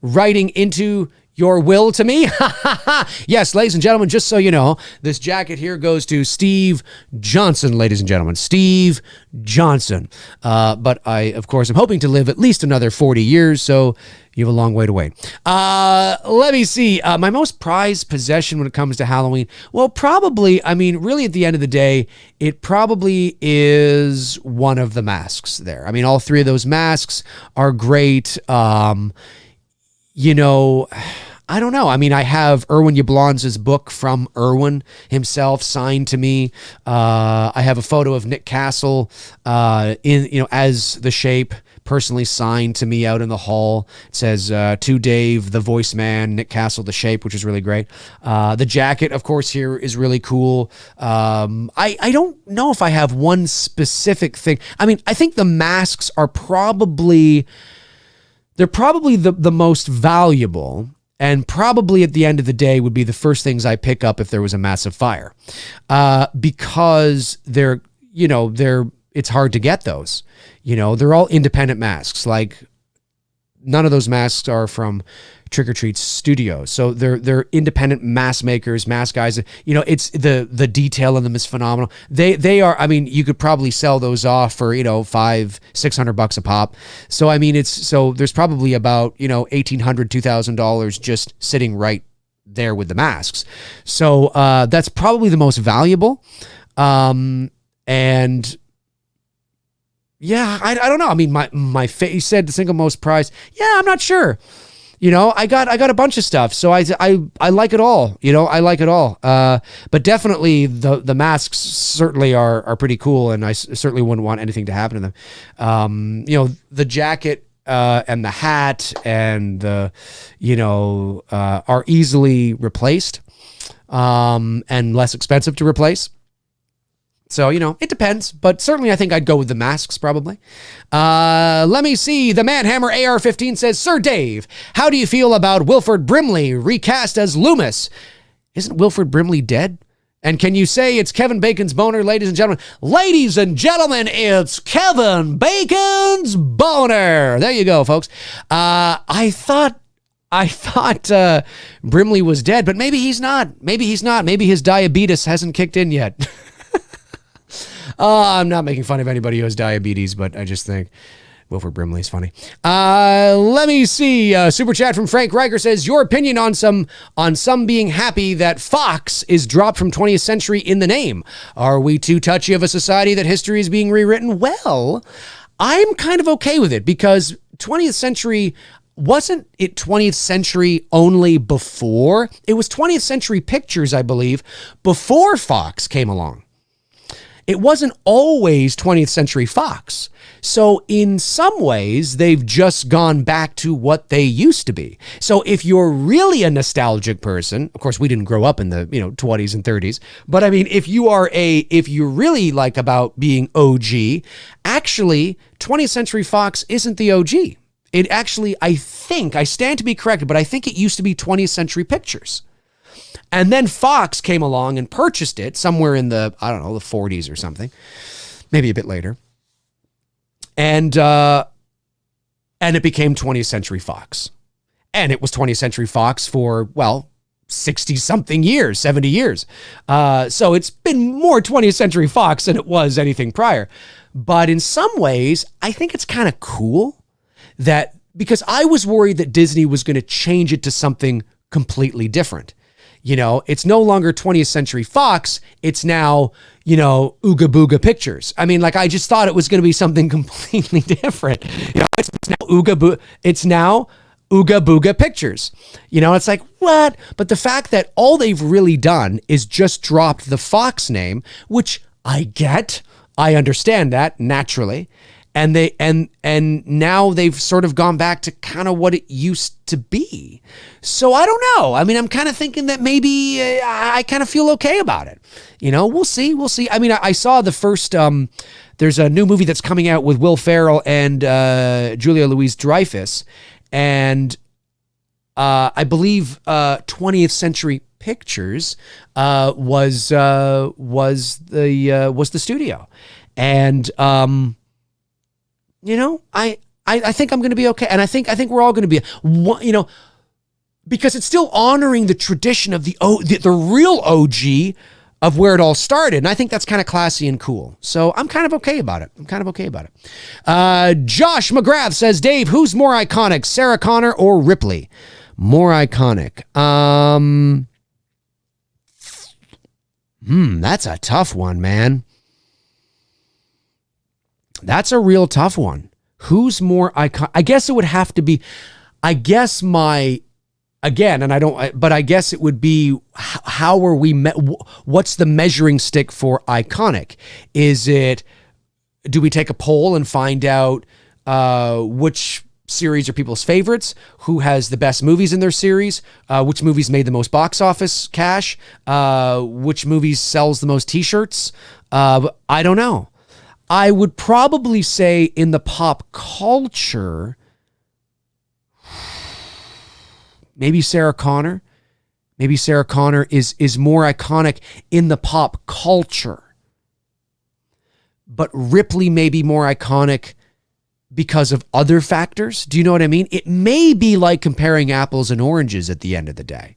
writing into your will to me? Yes, ladies and gentlemen, just so you know, this jacket here goes to Steve Johnson, ladies and gentlemen. Steve Johnson. But I, of course, am hoping to live at least another 40 years, so you have a long way to wait. Let me see. My most prized possession when it comes to Halloween, well, probably, I mean, really at the end of the day, it probably is one of the masks there. I mean, all three of those masks are great. You know, I don't know. I mean, I have Erwin Yablon's book from Erwin himself signed to me. I have a photo of Nick Castle as the Shape, personally signed to me out in the hall. It says, to Dave, the voice man, Nick Castle, the Shape, which is really great. The jacket, of course, here is really cool. I don't know if I have one specific thing. I mean, I think the masks are probably... They're probably the most valuable, and probably at the end of the day would be the first things I pick up if there was a massive fire, because it's hard to get those. You know, they're all independent masks. Like, none of those masks are from Trick or Treat Studios, so they're independent mask makers, mask guys. You know, it's the detail in them is phenomenal. They are. I mean, you could probably sell those off for $500-600 a pop. So I mean, there's probably about $1,800-2,000 just sitting right there with the masks. So that's probably the most valuable. And yeah, I don't know. I mean, my face said the single most prized. Yeah, I'm not sure. You know, I got a bunch of stuff, so I like it all. You know, I like it all. But definitely the masks certainly are pretty cool, and I certainly wouldn't want anything to happen to them. The jacket and the hat and the are easily replaced, and less expensive to replace. So, it depends, but certainly I think I'd go with the masks probably. Let me see. The Manhammer AR-15 says, Sir Dave, how do you feel about Wilford Brimley recast as Loomis? Isn't Wilford Brimley dead? And can you say it's Kevin Bacon's boner, ladies and gentlemen? Ladies and gentlemen, it's Kevin Bacon's boner. There you go, folks. I thought Brimley was dead, but maybe he's not. Maybe his diabetes hasn't kicked in yet. I'm not making fun of anybody who has diabetes, but I just think Wilford Brimley is funny. Let me see. Super chat from Frank Riker says, your opinion on some being happy that Fox is dropped from 20th Century in the name. Are we too touchy of a society that history is being rewritten? Well, I'm kind of okay with it, because 20th Century... Wasn't it 20th Century only before? It was 20th Century Pictures, I believe, before Fox came along. It wasn't always 20th Century Fox. So in some ways, they've just gone back to what they used to be. So if you're really a nostalgic person, of course, we didn't grow up in the 20s and 30s, but I mean, if you're really like about being OG, actually, 20th Century Fox isn't the OG. It actually, I stand to be corrected, but I think it used to be 20th Century Pictures. And then Fox came along and purchased it somewhere in the 40s or something, maybe a bit later. And it became 20th Century Fox. And it was 20th Century Fox for, 60-something years, 70 years. So it's been more 20th Century Fox than it was anything prior. But in some ways, I think it's kind of cool that, because I was worried that Disney was going to change it to something completely different. It's no longer 20th Century Fox. It's now, Ooga Booga Pictures. I mean, I just thought it was going to be something completely different. It's now Ooga Booga Pictures. It's like, what? But the fact that all they've really done is just dropped the Fox name, which I understand that naturally. And now they've sort of gone back to kind of what it used to be. So I don't know. I mean, I'm kind of thinking that maybe I kind of feel okay about it. We'll see. I mean, I saw the first, there's a new movie that's coming out with Will Ferrell and Julia Louis-Dreyfus. And I believe 20th Century Pictures was the studio. And I think I'm going to be okay. And I think we're all going to be, because it's still honoring the tradition of the real OG of where it all started. And I think that's kind of classy and cool. So I'm kind of okay about it. Josh McGrath says, Dave, who's more iconic, Sarah Connor or Ripley? More iconic. That's a tough one, man. That's a real tough one. Who's more iconic? I guess it would have to be, I guess it would be, how are we, what's the measuring stick for iconic? Is it, do we take a poll and find out which series are people's favorites, who has the best movies in their series, which movies made the most box office cash, which movies sells the most t-shirts? I don't know. I would probably say in the pop culture, maybe Sarah Connor. Maybe Sarah Connor is more iconic in the pop culture. But Ripley may be more iconic because of other factors. Do you know what I mean? It may be like comparing apples and oranges at the end of the day.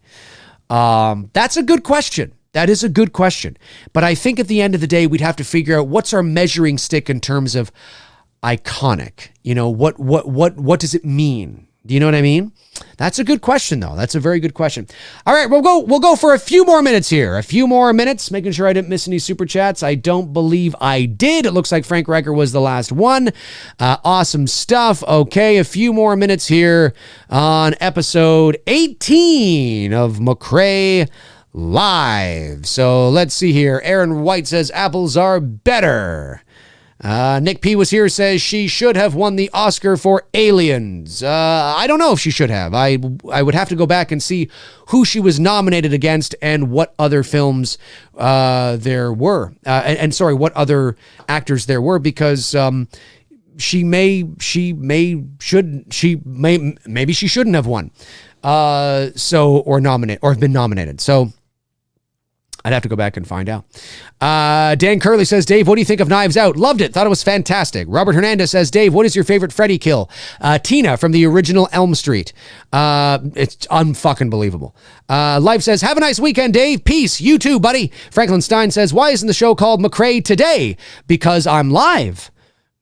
That's a good question. That is a good question. But I think at the end of the day, we'd have to figure out what's our measuring stick in terms of iconic. You know, what does it mean? Do you know what I mean? That's a good question, though. That's a very good question. All right, we'll go for a few more minutes here. A few more minutes, making sure I didn't miss any super chats. I don't believe I did. It looks like Frank Riker was the last one. Awesome stuff. Okay, a few more minutes here on episode 18 of McRae Live. So let's see here. Aaron White says apples are better. Nick P was here, says she should have won the Oscar for Aliens. I don't know if she should have. I would have to go back and see who she was nominated against and what other films there were. What other actors there were, because maybe she shouldn't have won. Or been nominated. So I'd have to go back and find out. Dan Curley says, Dave, what do you think of Knives Out? Loved it. Thought it was fantastic. Robert Hernandez says, Dave, what is your favorite Freddy kill? Tina from the original Elm Street. It's unfucking believable. Life says, have a nice weekend, Dave. Peace. You too, buddy. Franklin Stein says, why isn't the show called McRae Today? Because I'm live.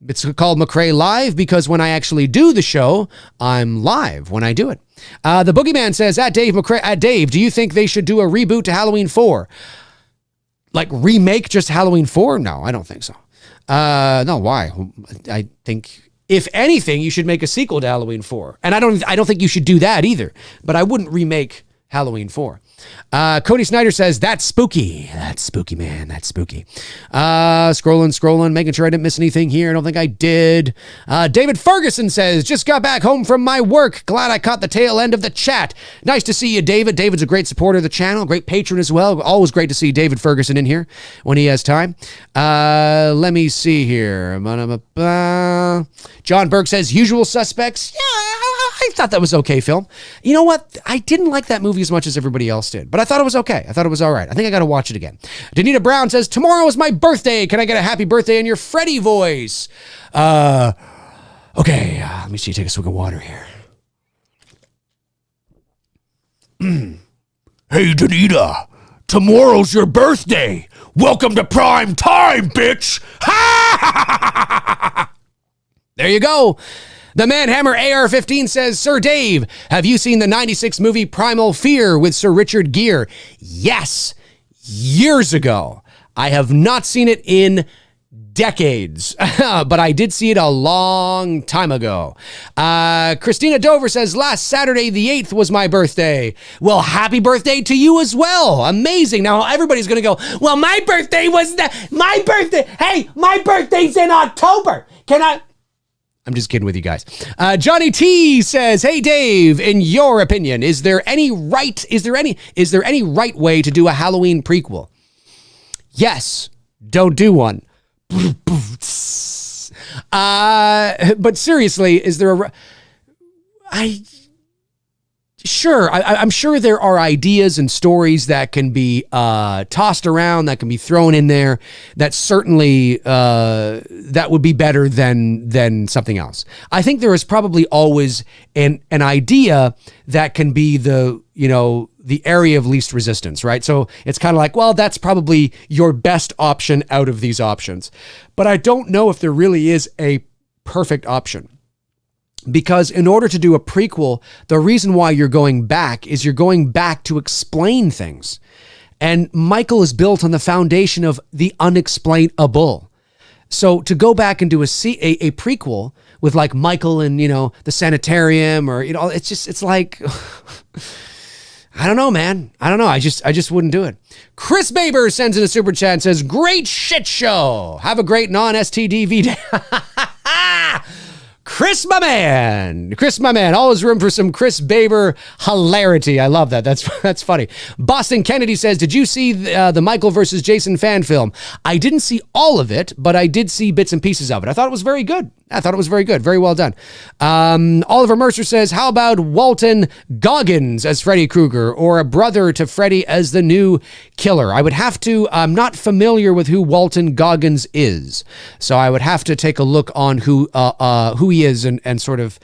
It's called McRae Live because when I actually do the show, I'm live when I do it. The Boogeyman says, Dave, do you think they should do a reboot to Halloween 4? Like remake just Halloween 4? No, I don't think so. No, why? I think if anything, you should make a sequel to Halloween 4. And I don't think you should do that either, but I wouldn't remake Halloween 4. Cody Snyder says, that's spooky. That's spooky, man. That's spooky. Scrolling, making sure I didn't miss anything here. I don't think I did. David Ferguson says, just got back home from my work. Glad I caught the tail end of the chat. Nice to see you, David. David's a great supporter of the channel, great patron as well. Always great to see David Ferguson in here when he has time. Let me see here. John Burke says, Usual Suspects. Yeah, I thought that was okay film. You know what? I didn't like that movie as much as everybody else did, but I thought it was okay. I thought it was all right. I think I got to watch it again. Danita Brown says, tomorrow is my birthday. Can I get a happy birthday in your Freddy voice? Okay. Let me see. Take a swig of water here. Hey, Danita. Tomorrow's your birthday. Welcome to prime time, bitch. Ha! There you go. The Manhammer AR-15 says, Sir Dave, have you seen the 96 movie Primal Fear with Sir Richard Gere? Yes, years ago. I have not seen it in decades, but I did see it a long time ago. Christina Dover says, last Saturday the 8th was my birthday. Well, happy birthday to you as well. Amazing. Now everybody's going to go, well, my birthday. Hey, my birthday's in October. I'm just kidding with you guys. Johnny T says, hey Dave, in your opinion, is there any right way to do a Halloween prequel? Yes. Don't do one. But seriously, is there Sure, I'm sure there are ideas and stories that can be tossed around, that can be thrown in there, that certainly that would be better than something else. I think there is probably always an idea that can be the area of least resistance, right? So it's kind of like, well, that's probably your best option out of these options. But I don't know if there really is a perfect option. Because in order to do a prequel, the reason why you're going back is you're going back to explain things. And Michael is built on the foundation of the unexplainable. So to go back and do a prequel with like Michael and, the sanitarium or, it's like, I don't know, man. I don't know. I just wouldn't do it. Chris Baber sends in a super chat and says, great shit show. Have a great non-STDV day. Chris, my man, always room for some Chris Baber hilarity. I love that. That's funny. Boston Kennedy says, did you see the Michael versus Jason fan film? I didn't see all of it, but I did see bits and pieces of it. I thought it was very good. Very well done. Oliver Mercer says, how about Walton Goggins as Freddy Krueger or a brother to Freddy as the new killer? I would have to, I'm not familiar with who Walton Goggins is. So I would have to take a look on who he is and sort of,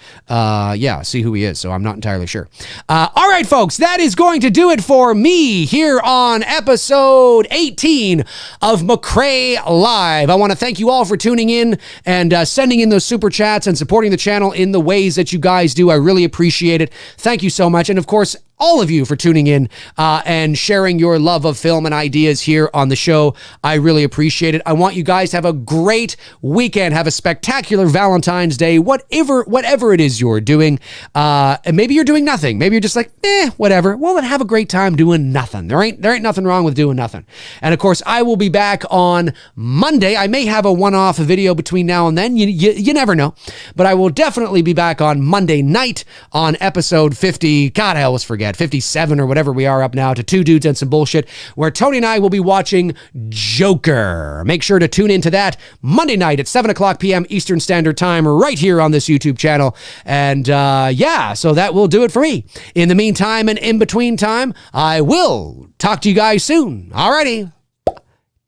see who he is. So I'm not entirely sure. All right, folks, that is going to do it for me here on episode 18 of McRae Live. I want to thank you all for tuning in and sending in those super chats and supporting the channel in the ways that you guys do. I really appreciate it. Thank you so much. And of course, all of you for tuning in and sharing your love of film and ideas here on the show. I really appreciate it. I want you guys to have a great weekend. Have a spectacular Valentine's Day, whatever it is you're doing. And maybe you're doing nothing. Maybe you're just like, whatever. Well, then have a great time doing nothing. There ain't nothing wrong with doing nothing. And of course, I will be back on Monday. I may have a one-off video between now and then. You never know. But I will definitely be back on Monday night on episode 50. God, I always forget. 57 or whatever we are up now to Two Dudes and Some Bullshit, where Tony and I will be watching Joker. Make sure to tune into that Monday night at 7 o'clock p.m. Eastern Standard Time right here on this YouTube channel. And so that will do it for me. In the meantime and in between time, I will talk to you guys soon. Alrighty.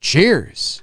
Cheers.